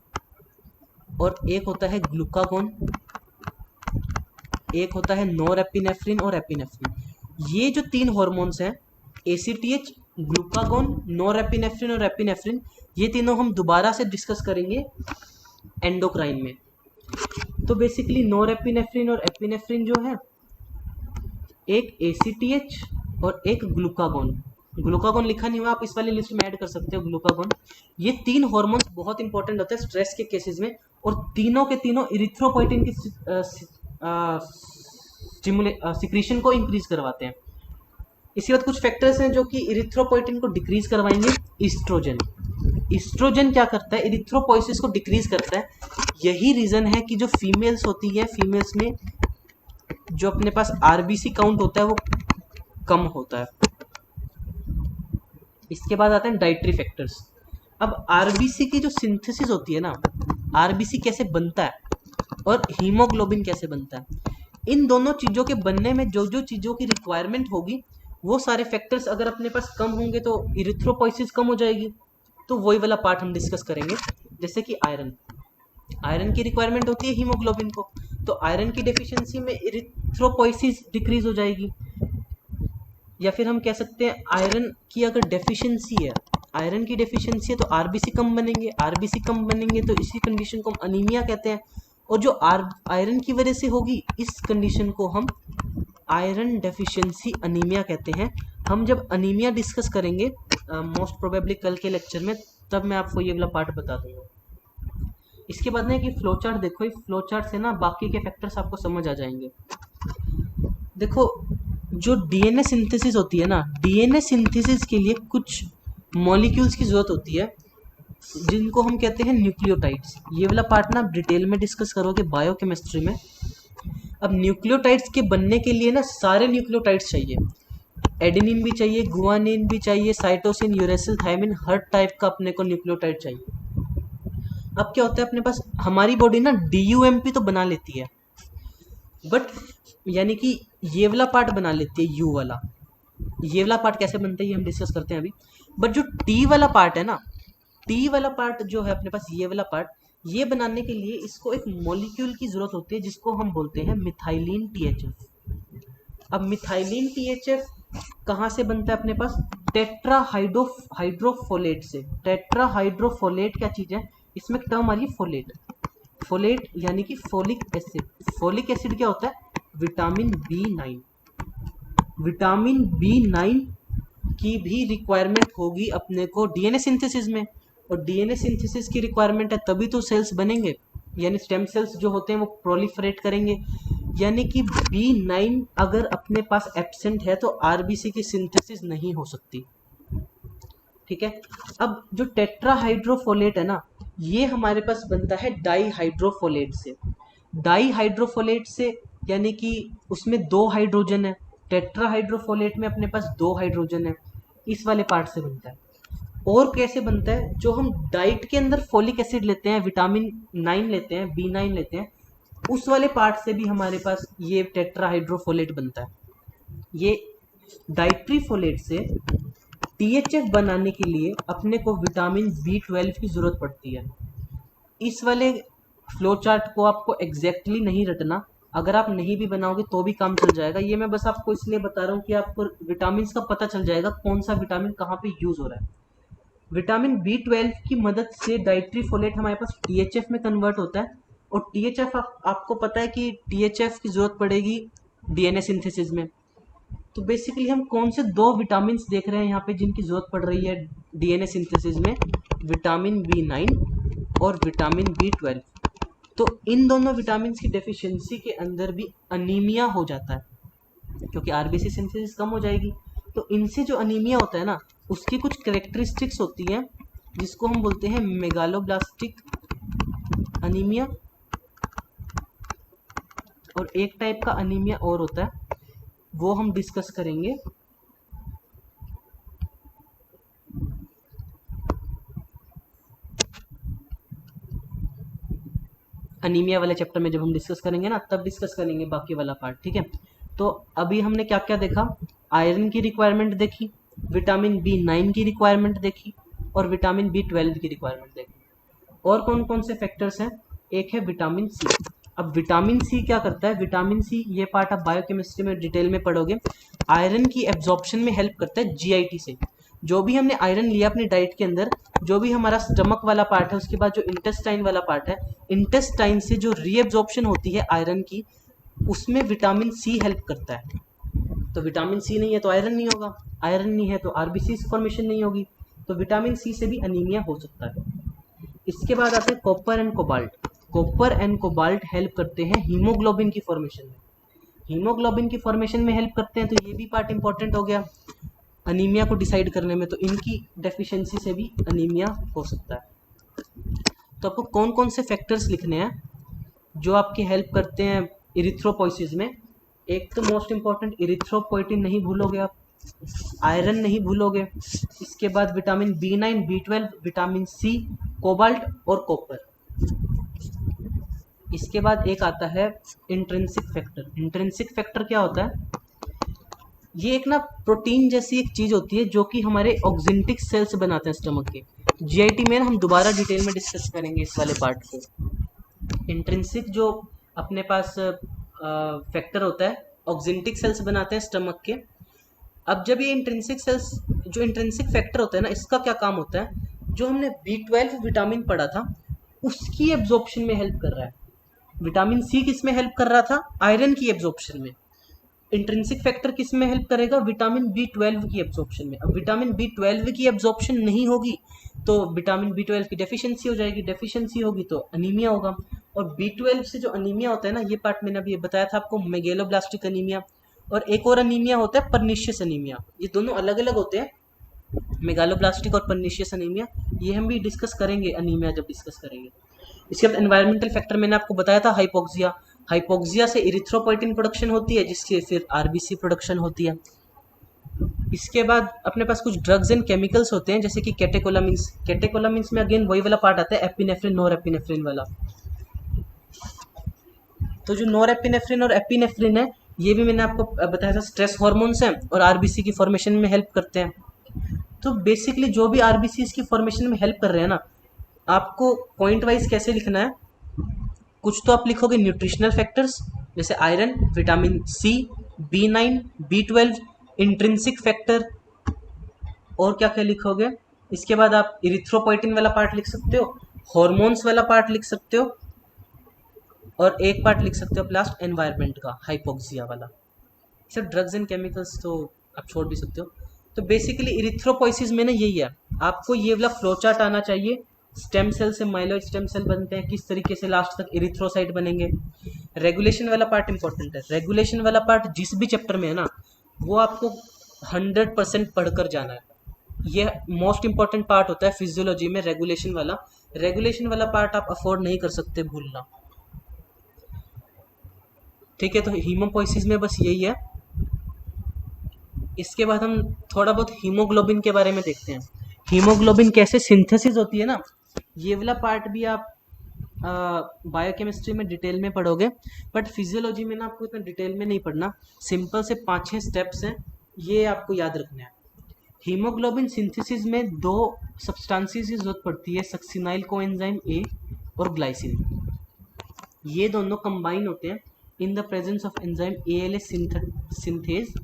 और एक होता है ग्लूकागोन, एक होता है नोरेपिनेफ्रिन और एपिनेफ्रिन। ये जो 3 हॉर्मोन्स हैं, ACTH, ग्लूकागोन, नोरेपिनेफ्रिन और एपिनेफ्रिन, ये तीनों हम दोबारा से डिस्कस करेंगे एंडोक्राइन में। तो बेसिकली नोरेपिनेफ्रिन और एपिनेफ्रिन जो है, एक ACTH और एक ग्लूकागोन। ग्लूकागोन लिखा नहीं हुआ, आप इस वाली लिस्ट में ऐड कर सकते हो ग्लूकागोन। ये 3 हॉर्मोन्स बहुत इंपॉर्टेंट होते हैं स्ट्रेस के केसेस में, और तीनों के तीनों इरिथ्रोपोइटिन की सिक्रीशन को इंक्रीज करवाते हैं। इसके बाद कुछ फैक्टर्स हैं जो कि इरिथ्रोपोइटिन को डिक्रीज करवाएंगे। ईस्ट्रोजन, ईस्ट्रोजन क्या करता है, इरिथ्रोपोइसिस को डिक्रीज करता है। यही रीजन है कि जो फीमेल्स होती है, फीमेल्स में जो अपने पास आरबीसी काउंट होता है वो कम होता है। इसके बाद आते हैं डाइटरी फैक्टर्स। अब आरबीसी की जो सिंथेसिस होती है ना, आरबीसी कैसे बनता है और हीमोग्लोबिन कैसे बनता है, इन दोनों चीज़ों के बनने में जो जो चीज़ों की रिक्वायरमेंट होगी, वो सारे फैक्टर्स अगर अपने पास कम होंगे तो इरिथ्रोपोइसिस कम हो जाएगी। तो वही वाला पार्ट हम डिस्कस करेंगे। जैसे कि आयरन, आयरन की रिक्वायरमेंट होती है हीमोग्लोबिन को, तो आयरन की डेफिशिएंसी में इरिथ्रोपोइसिस डिक्रीज हो जाएगी। या फिर हम कह सकते हैं आयरन की अगर डेफिशिएंसी है, आयरन की डेफिशिएंसी है तो आरबीसी कम बनेंगे, आरबीसी कम बनेंगे तो इसी कंडीशन को हम अनीमिया कहते हैं। और जो आयरन की वजह से होगी, इस कंडीशन को हम आयरन डेफिशिएंसी अनीमिया कहते हैं। हम जब अनीमिया डिस्कस करेंगे मोस्ट प्रोबेबली कल के लेक्चर में, तब मैं आपको ये वाला पार्ट बता दूंगा। इसके बाद ना कि फ्लो चार्ट देखो, इस फ्लो चार्ट से ना बाकी के फैक्टर्स आपको समझ आ जाएंगे। देखो जो डीएनए सिंथेसिस होती है ना, डीएनए सिंथेसिस के लिए कुछ मॉलिक्यूल्स की जरूरत होती है जिनको हम कहते हैं न्यूक्लियोटाइड्स। ये वाला पार्ट ना आप डिटेल में डिस्कस करोगे बायोकेमिस्ट्री में। अब न्यूक्लियोटाइड्स के बनने के लिए ना सारे न्यूक्लियोटाइड्स चाहिए, एडेनिन भी चाहिए, गुआनिन भी चाहिए, साइटोसिन, यूरेसिल, थायमिन, हर टाइप का अपने को न्यूक्लियोटाइड चाहिए। अब क्या होता है अपने पास, हमारी बॉडी ना DUMP तो बना लेती है, बट यानी कि ये वाला पार्ट बना लेती है, यू वाला। ये वाला पार्ट कैसे बनता है ये हम डिस्कस करते हैं अभी। बट जो टी वाला पार्ट है ना, टी वाला पार्ट जो है अपने पास, ये वाला पार्ट, ये बनाने के लिए इसको एक मॉलिक्यूल की जरूरत होती है जिसको हम बोलते हैं मिथाइलिन THF। अब मिथाइलिन THF कहाँ से बनता है अपने पास, हाइड्रोफोलेट से। हाइड्रोफोलेट क्या चीज़ है, इसमें टर्म आ रही है फोलेट। फोलेट यानी कि फोलिक एसिड। फोलिक एसिड क्या होता है, विटामिन B9। विटामिन B9 की भी रिक्वायरमेंट होगी अपने को डीएनए सिंथेसिस में, और डीएनए सिंथेसिस की रिक्वायरमेंट है तभी तो सेल्स बनेंगे, यानी स्टेम सेल्स जो होते हैं वो प्रोलिफरेट करेंगे। यानी कि B9 अगर अपने पास एब्सेंट है तो आरबीसी की सिंथेसिस नहीं हो सकती। ठीक है। अब जो टेट्राहाइड्रोफोलेट है ना, ये हमारे पास बनता है डाईहाइड्रोफोलेट से। डाईहाइड्रोफोलेट से यानी कि उसमें 2 हाइड्रोजन है, टेट्राहाइड्रोफोलेट में अपने पास 2 हाइड्रोजन है, इस वाले पार्ट से बनता है। और कैसे बनता है, जो हम डाइट के अंदर फोलिक एसिड लेते हैं, विटामिन 9 लेते हैं, B9 लेते हैं, उस वाले पार्ट से भी हमारे पास ये टेट्राहाइड्रोफोलेट बनता है। ये डाइट्री फोलेट से THF बनाने के लिए अपने को विटामिन B12 की जरूरत पड़ती है। इस वाले फ्लो चार्ट को आपको एग्जैक्टली नहीं रटना, अगर आप नहीं भी बनाओगे तो भी काम चल जाएगा। ये मैं बस आपको इसलिए बता रहा हूँ कि आपको विटामिन का पता चल जाएगा कौन सा विटामिन कहाँ पे यूज हो रहा है। विटामिन B12 की मदद से डाइट्री फोलेट हमारे पास THF में कन्वर्ट होता है, और THF आपको पता है कि THF की जरूरत पड़ेगी डीएनए सिंथेसिस में। तो बेसिकली हम कौन से 2 विटामिन देख रहे हैं यहाँ पे जिनकी जरूरत पड़ रही है डीएनए सिंथेसिस में, विटामिन B9 और विटामिन B12। तो इन दोनों विटामिन की डेफिशिएंसी के अंदर भी अनीमिया हो जाता है, क्योंकि आरबीसी सिंथेसिस कम हो जाएगी। तो इनसे जो अनीमिया होता है ना, उसकी कुछ करेक्टरिस्टिक्स होती हैं जिसको हम बोलते हैं मेगालोब्लास्टिक अनीमिया, और एक टाइप का अनीमिया और होता है, वो हम डिस्कस करेंगे अनीमिया वाले चैप्टर में। जब हम डिस्कस करेंगे ना, तब डिस्कस करेंगे बाकी वाला पार्ट, ठीक है। तो अभी हमने क्या क्या देखा, आयरन की रिक्वायरमेंट देखी, विटामिन B9 की रिक्वायरमेंट देखी, और विटामिन B12 की रिक्वायरमेंट देखी। और कौन कौन से फैक्टर्स हैं, एक है विटामिन सी। अब विटामिन सी क्या करता है, विटामिन सी ये पार्ट आप बायोकेमिस्ट्री में डिटेल में पढ़ोगे, आयरन की एब्जॉर्प्शन में हेल्प करता है जीआईटी से। जो भी हमने आयरन लिया अपनी डाइट के अंदर, जो भी हमारा स्टमक वाला पार्ट है, उसके बाद जो इंटेस्टाइन वाला पार्ट है, इंटेस्टाइन से जो रीएब्जॉर्प्शन होती है आयरन की, उसमें विटामिन सी हेल्प करता है। तो विटामिन सी नहीं है तो आयरन नहीं होगा, आयरन नहीं है तो आरबीसी फॉर्मेशन नहीं होगी, तो विटामिन सी से भी अनीमिया हो सकता है। इसके बाद आते हैं copper and cobalt. Copper and cobalt help करते हैं हीमोग्लोबिन की फॉर्मेशन में, हीमोग्लोबिन की फॉर्मेशन में हेल्प करते हैं, तो ये भी पार्ट इंपॉर्टेंट हो गया अनीमिया को डिसाइड करने में। तो इनकी डेफिशिएंसी से भी अनीमिया हो सकता है। तो आपको कौन कौन से फैक्टर्स लिखने हैं जो आपकी हेल्प करते हैं इरिथ्रोपोइसिस में। एक तो मोस्ट इंपॉर्टेंट इरिथ्रोपोइटिन नहीं भूलोगे आप, आयरन नहीं भूलोगे, इसके बाद vitamin B9, B12, vitamin C, cobalt और कॉपर। इसके बाद एक आता है इंट्रिंसिक फैक्टर। इंट्रिंसिक फैक्टर क्या होता है, ये एक ना प्रोटीन जैसी एक चीज होती है जो कि हमारे ऑक्जेंटिक सेल्स बनाते हैं स्टमक के। जीआईटी में हम दोबारा डिटेल में डिस्कस करेंगे इस वाले पार्ट को। इंट्रिंसिक जो अपने पास फैक्टर होता है, ऑक्जेंटिक सेल्स बनाते हैं स्टमक के। अब जब ये इंट्रिंसिक सेल्स, जो इंट्रिंसिक फैक्टर होता है ना, इसका क्या काम होता है, जो हमने B12 विटामिन पढ़ा था उसकी एब्जॉर्प्शन में हेल्प कर रहा है। विटामिन सी किस में हेल्प कर रहा था, आयरन की एब्जॉर्प्शन में। इंट्रिंसिक फैक्टर किस में हेल्प करेगा, विटामिन B12 की एब्जॉर्प्शन में। अब विटामिन B12 की एब्जॉर्प्शन नहीं होगी तो विटामिन B12 की डेफिशिएंसी हो जाएगी, डेफिशिएंसी होगी तो अनीमिया होगा। और B12 से जो अनीमिया होता है ना, ये पार्ट मैंने अभी बताया था आपको, मेगेलोब्लास्टिक अनीमिया। और एक और अनीमिया होता है परनिशियस अनीमिया। ये दोनों अलग अलग होते हैं, मेगालोब्लास्टिक और परनिशियस अनीमिया, ये हम भी डिस्कस करेंगे अनीमिया जब डिस्कस करेंगे। इसके बाद एनवायरमेंटल फैक्टर मैंने आपको बताया था, हाइपोक्सिया। हाइपोक्सिया से इरिथ्रोपोइटिन प्रोडक्शन होती है, जिससे फिर आरबीसी प्रोडक्शन होती है। इसके बाद अपने पास कुछ ड्रग्स एंड केमिकल्स होते हैं, जैसे कि कैटेकोलामिन्स। कैटेकोलामिन्स में अगेन वही वाला पार्ट आता है, एपिनेफ्रिन नॉर एपिनेफ्रिन वाला। तो जो नॉर एपिनेफ्रिन और एपिनेफ्रिन है, ये भी मैंने आपको बताया था स्ट्रेस हार्मोन्स हैं और आरबीसी की फॉर्मेशन में हेल्प करते हैं। तो बेसिकली जो भी आरबीसी की फॉर्मेशन में हेल्प कर रहे हैं ना, आपको पॉइंट वाइज कैसे लिखना है, कुछ तो आप लिखोगे न्यूट्रिशनल फैक्टर्स जैसे iron, vitamin C, B9, B12, intrinsic factor, और क्या क्या लिखोगे। इसके बाद आप इरिथ्रोपोइटिन वाला पार्ट लिख सकते हो, हॉर्मोन्स वाला पार्ट लिख सकते हो, और एक पार्ट लिख सकते हो लास्ट एनवायरनमेंट का, हाइपोक्सिया वाला। सिर्फ ड्रग्स एंड केमिकल्स तो आप छोड़ भी सकते हो। तो बेसिकली इरिथ्रोपोइसिस में ना यही है, आपको ये वाला फ्लो चार्ट आना चाहिए। स्टेम सेल से माइलॉइड स्टेम सेल बनते हैं, किस तरीके से लास्ट तक इरिथ्रोसाइट बनेंगे। रेगुलेशन वाला पार्ट इंपॉर्टेंट है। रेगुलेशन वाला पार्ट जिस भी चैप्टर में है ना, वो आपको 100% पढ़कर जाना है। ये मोस्ट इंपॉर्टेंट पार्ट होता है फिजियोलॉजी में, रेगुलेशन वाला। रेगुलेशन वाला पार्ट आप अफोर्ड नहीं कर सकते भूलना, ठीक है। तो हीमोपोइसिस में बस यही है। इसके बाद हम थोड़ा बहुत हीमोग्लोबिन के बारे में देखते हैं। हीमोग्लोबिन कैसे सिंथेसिस होती है ना, ये वाला पार्ट भी आप बायोकेमिस्ट्री में डिटेल में पढ़ोगे, बट फिजियोलॉजी में ना आपको इतना डिटेल में नहीं पढ़ना। सिंपल से 5-6 स्टेप्स हैं, ये आपको याद रखना है। हीमोग्लोबिन सिंथेसिस में 2 सब्सटेंसेस की जरूरत पड़ती है, सक्सिनाइल कोएंजाइम ए और ग्लाइसिन। ये दोनों कंबाइन होते हैं in the presence of enzyme ALA synthase,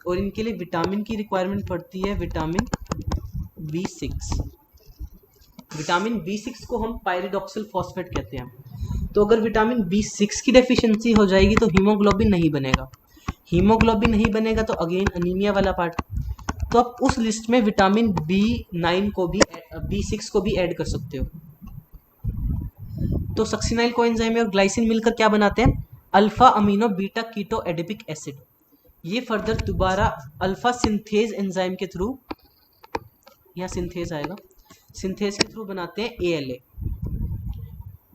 और इनके लिए विटामिन की रिक्वायरमेंट पड़ती है, विटामिन B6। विटामिन B6 को हम पायरिडॉक्सिल फॉस्फेट कहते हैं। तो अगर विटामिन B6 की डेफिशिएंसी हो जाएगी तो हीमोग्लोबिन नहीं बनेगा। हीमोग्लोबिन नहीं बनेगा तो अगेन अनीमिया वाला पार्ट। तो आप उस लिस्ट में विटामिन B9 को भी, B6 को भी ऐड कर सकते हो। तो सक्सिनाइल कोएंजाइम और ग्लाइसिन मिलकर क्या बनाते हैं, alpha amino beta keto adipic acid. ये फर्दर दोबारा अल्फा सिंथेज एंजाइम के थ्रू, यहाँ सिंथेज आएगा, सिंथेज के थ्रू बनाते हैं ALA,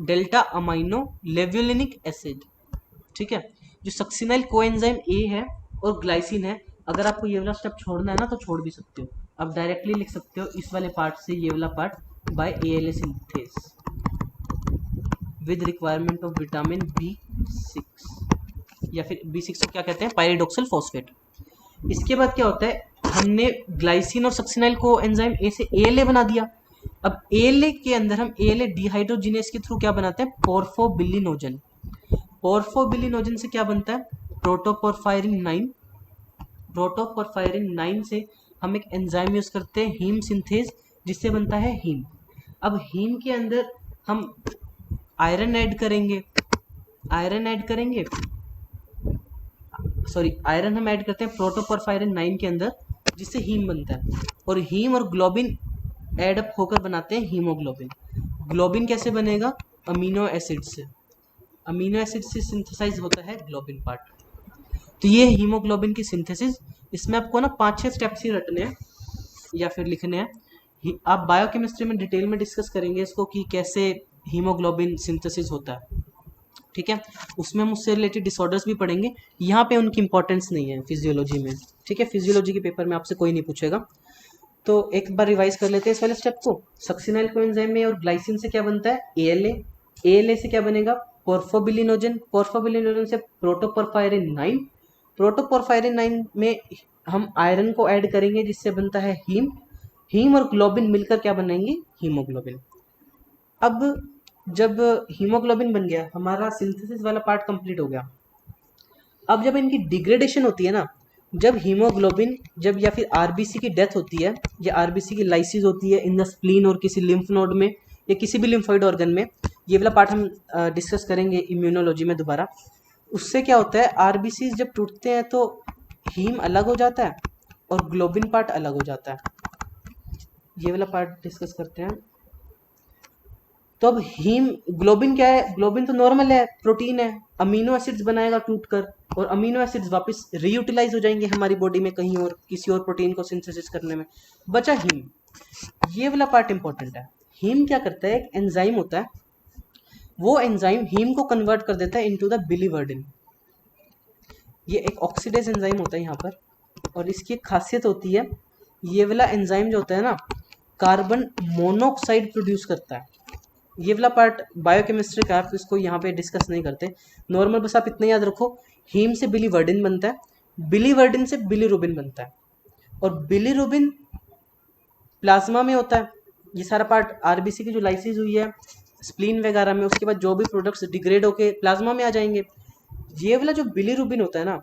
delta amino levulinic acid. ठीक है, जो सक्सिनाइल कोएंजाइम A है और ग्लाइसिन है, अगर आपको ये वाला स्टेप छोड़ना है ना तो छोड़ भी सकते हो, आप डायरेक्टली लिख सकते हो इस वाले पार्ट से ये वाला part by ALA synthase with requirement of vitamin B6, या फिर B6 को क्या कहते हैं, पायरिडोक्सिल फॉस्फेट। इसके बाद क्या होता है, हमने ग्लाइसिन और सक्सिनाइल को एंजाइम ए से ALA बना दिया। अब ALA के अंदर हम ALA डिहाइड्रोजिनेज के थ्रू क्या बनाते हैं, पोर्फोबिलिनोजन। पोर्फोबिलिनोजन से क्या बनता है, प्रोटोपोरफायरिन 9। प्रोटोपोरफायरिन 9 से हम एक एंजाइम यूज करते हैं हीम सिंथेज, जिससे बनता है हीम। अब हीम के अंदर हम आयरन ऐड करेंगे, आयरन हम ऐड करते हैं प्रोटोपोरफायरिन 9 के अंदर, जिससे हीम बनता है। और हीम और ग्लोबिन ऐड अप होकर बनाते हैं हीमोग्लोबिन। ग्लोबिन कैसे बनेगा, अमीनो एसिड से, अमीनो एसिड से सिंथेसाइज होता है ग्लोबिन पार्ट। तो ये हीमोग्लोबिन की सिंथेसिस। इसमें आपको ना 5-6 स्टेप्स ही रटने हैं या फिर लिखने हैं। आप बायोकेमिस्ट्री में डिटेल में डिस्कस करेंगे इसको कि कैसे हीमोग्लोबिन सिंथेसिस होता है। ठीक है, उसमें हम उससे रिलेटेड डिसऑर्डर्स भी पढ़ेंगे, यहाँ पे उनकी इंपॉर्टेंस नहीं है फिजियोलॉजी में। ठीक है, फिजियोलॉजी के पेपर में आपसे कोई नहीं पूछेगा। तो एक बार रिवाइज कर लेते हैं इस वाले स्टेप को। सक्सिनाइल कोएंजाइम में और ग्लाइसिन से क्या बनता है, ALA। ALA से क्या बनेगा, पोर्फोबिलिनोजन। पोर्फोबिलिनोजन से प्रोटोपोरफायरिन 9। प्रोटोपोरफायरिन 9 में हम आयरन को ऐड करेंगे, जिससे बनता है हीम। हीम और ग्लोबिन मिलकर क्या बनाएंगे, हीमोग्लोबिन। अब जब हीमोग्लोबिन बन गया, हमारा सिंथेसिस वाला पार्ट कंप्लीट हो गया। अब जब इनकी डिग्रेडेशन होती है ना, जब हीमोग्लोबिन, जब या फिर RBC की डेथ होती है, या RBC की लाइसिस होती है इन द स्प्लीन और किसी लिम्फ नोड में या किसी भी लिम्फोइड ऑर्गन में, ये वाला पार्ट हम डिस्कस करेंगे इम्यूनोलॉजी में दोबारा। उससे क्या होता है, RBCs जब टूटते हैं तो हीम अलग हो जाता है और ग्लोबिन पार्ट अलग हो जाता है। ये वाला पार्ट डिस्कस करते हैं। तो अब हीम, ग्लोबिन क्या है, ग्लोबिन तो नॉर्मल है, प्रोटीन है, अमीनो एसिड्स बनाएगा टूटकर, और अमीनो एसिड्स वापस रीयूटिलाइज हो जाएंगे हमारी बॉडी में कहीं और, किसी और प्रोटीन को सिंथेसिस करने में। बचा हीम, ये वाला पार्ट इंपॉर्टेंट है। हीम क्या करता है, एक एंजाइम होता है, वो एंजाइम हीम को कन्वर्ट कर देता है इनटू द बिलीवर्डिन। ये एक ऑक्सीडेज एंजाइम होता है यहाँ पर, और इसकी एक खासियत होती है, ये वाला एंजाइम जो होता है ना, कार्बन मोनोऑक्साइड प्रोड्यूस करता है। ये वाला पार्ट बायोकेमिस्ट्री का है, इसको यहाँ पे डिस्कस नहीं करते, नॉर्मल बस आप इतना याद रखो, हीम से बिलीवर्डिन बनता है, बिलीवर्डिन से बिलीरुबिन बनता है, और बिलीरुबिन प्लाज्मा में होता है। ये सारा पार्ट RBC की जो लाइसिस हुई है स्प्लीन वगैरह में, उसके बाद जो भी प्रोडक्ट्स डिग्रेड होके प्लाज्मा में आ जाएंगे। ये वाला जो बिलीरुबिन होता है ना,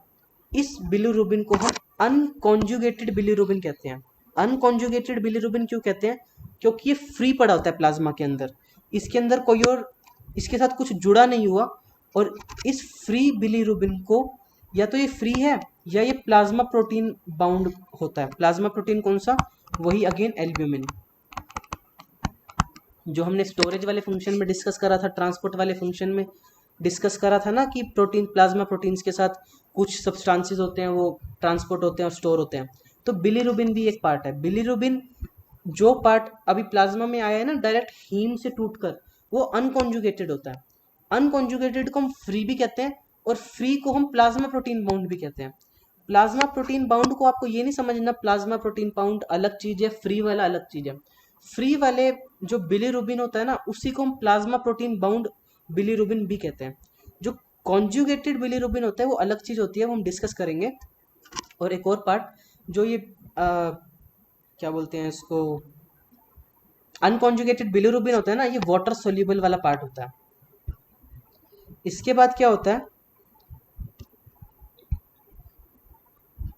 इस बिलीरुबिन को हम अनकॉन्जुगेटेड बिलीरुबिन कहते हैं। अनकॉन्जुगेटेड बिलीरुबिन क्यों कहते हैं, क्योंकि ये फ्री पड़ा होता है प्लाज्मा के अंदर, इसके अंदर कोई और इसके साथ कुछ जुड़ा नहीं हुआ, और इस फ्री बिलीरुबिन को या तो ये फ्री है या ये प्लाज्मा प्रोटीन बाउंड होता है। प्लाज्मा प्रोटीन कौन सा, वही अगेन एल्ब्यूमिन, जो हमने स्टोरेज वाले फंक्शन में डिस्कस करा था, ट्रांसपोर्ट वाले फंक्शन में डिस्कस करा था ना, कि प्रोटीन, प्लाज्मा प्रोटीन्स के साथ कुछ सब्सटेंसेस होते हैं, वो ट्रांसपोर्ट होते हैं और स्टोर होते हैं। तो बिलीरुबिन भी एक पार्ट है। बिलीरुबिन जो पार्ट अभी प्लाज्मा में आया है ना डायरेक्ट हीम से टूटकर, वो अनकॉन्जुगेटेड होता है। अनकॉन्जुगेटेड को हम फ्री भी कहते हैं, और फ्री को हम प्लाज्मा प्रोटीन बाउंड भी कहते हैं। प्लाज्मा प्रोटीन बाउंड को आपको ये नहीं समझना प्लाज्मा प्रोटीन बाउंड अलग चीज है, फ्री वाला अलग चीज है। फ्री वाले जो बिलीरुबिन होता है ना, उसी को हम प्लाज्मा प्रोटीन बाउंड बिलीरुबिन भी कहते हैं। जो कॉन्जुगेटेड बिलीरुबिन होता है वो अलग चीज होती है, वो हम डिस्कस करेंगे। और एक और पार्ट जो ये क्या बोलते हैं इसको, अनकॉन्जुगेटेड बिलीरुबिन होता है ना, ये वाटर सोल्यूबल वाला पार्ट होता है। इसके बाद क्या होता है,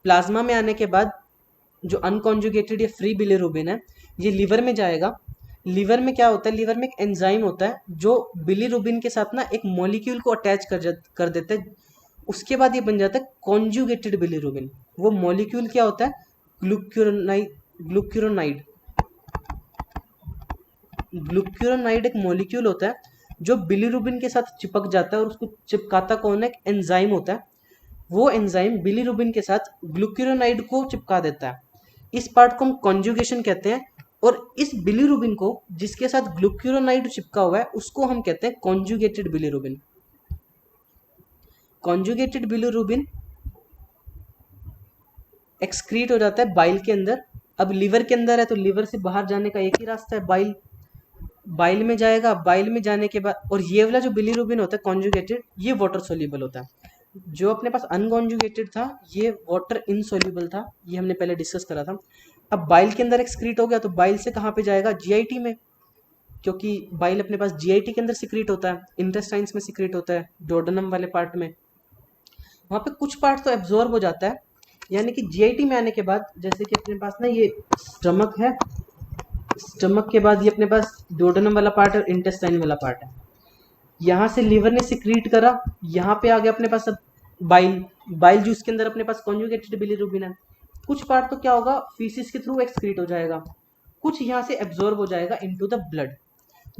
प्लाज्मा में आने के बाद जो अनकॉन्जुगेटेड या फ्री बिलीरुबिन है, ये लीवर में जाएगा। लीवर में क्या होता है, लीवर में एक एंजाइम होता है जो बिलीरुबिन के साथ ना एक मॉलिक्यूल को अटैच कर देता है। उसके बाद ये बन जाता है कॉन्जुगेटेड बिलीरुबिन। वो मॉलिक्यूल क्या होता है, ग्लूक्यूरोनाइड। ग्लूक्यूरोनाइड एक मॉलिक्यूल होता है जो बिलीरुबिन के साथ चिपक जाता है और उसको चिपकाता कौन है, एक एंजाइम होता है। वो एंजाइम बिलीरुबिन के साथ ग्लूक्यूरोनाइड को चिपका देता है। इस पार्ट को हम कॉन्जुगेशन कहते हैं। और इस बिलीरुबिन को जिसके साथ ग्लूक्यूरोनाइड चिपका हुआ है उसको हम कहते हैं conjugated bilirubin. Conjugated bilirubin excrete हो जाता है बाइल के अंदर। अब लीवर के अंदर है तो लीवर से बाहर जाने का एक ही रास्ता है, बाइल। बाइल में जाएगा, बाइल में जाने के बाद, और ये वाला जो बिलीरुबिन होता है कॉन्जुगेटेड, ये वाटर सोल्यूबल होता है। जो अपने पास अनकॉन्जुगेटेड था ये वाटर इनसोल्यूबल था, ये हमने पहले डिस्कस करा था। अब बाइल के अंदर एक्सक्रीट हो गया तो बाइल से कहाँ पे जाएगा, जीआईटी में, क्योंकि बाइल अपने पास जीआईटी के अंदर सिक्रीट होता है, इंटेस्टाइन्स में सिक्रीट होता है, डोडेनम वाले पार्ट में। वहाँ पे कुछ पार्ट तो एब्जॉर्ब हो जाता है, यानी कि जीआईटी में आने के बाद, जैसे कि अपने पास ना ये स्टमक है, स्टमक के बाद ये अपने पास डोडेनम वाला पार्ट है और इंटेस्टाइन वाला पार्ट है। यहाँ से लीवर ने सिक्रीट करा, यहाँ पे आ गया अपने पास अब बाइल। बाइल जूस के अंदर अपने पास कॉन्जुगेटेड बिलीरुबिन है। कुछ पार्ट तो क्या होगा, फीसिस के थ्रू एक्सक्रीट हो जाएगा, कुछ यहाँ से एब्जॉर्ब हो जाएगा इनटू द ब्लड।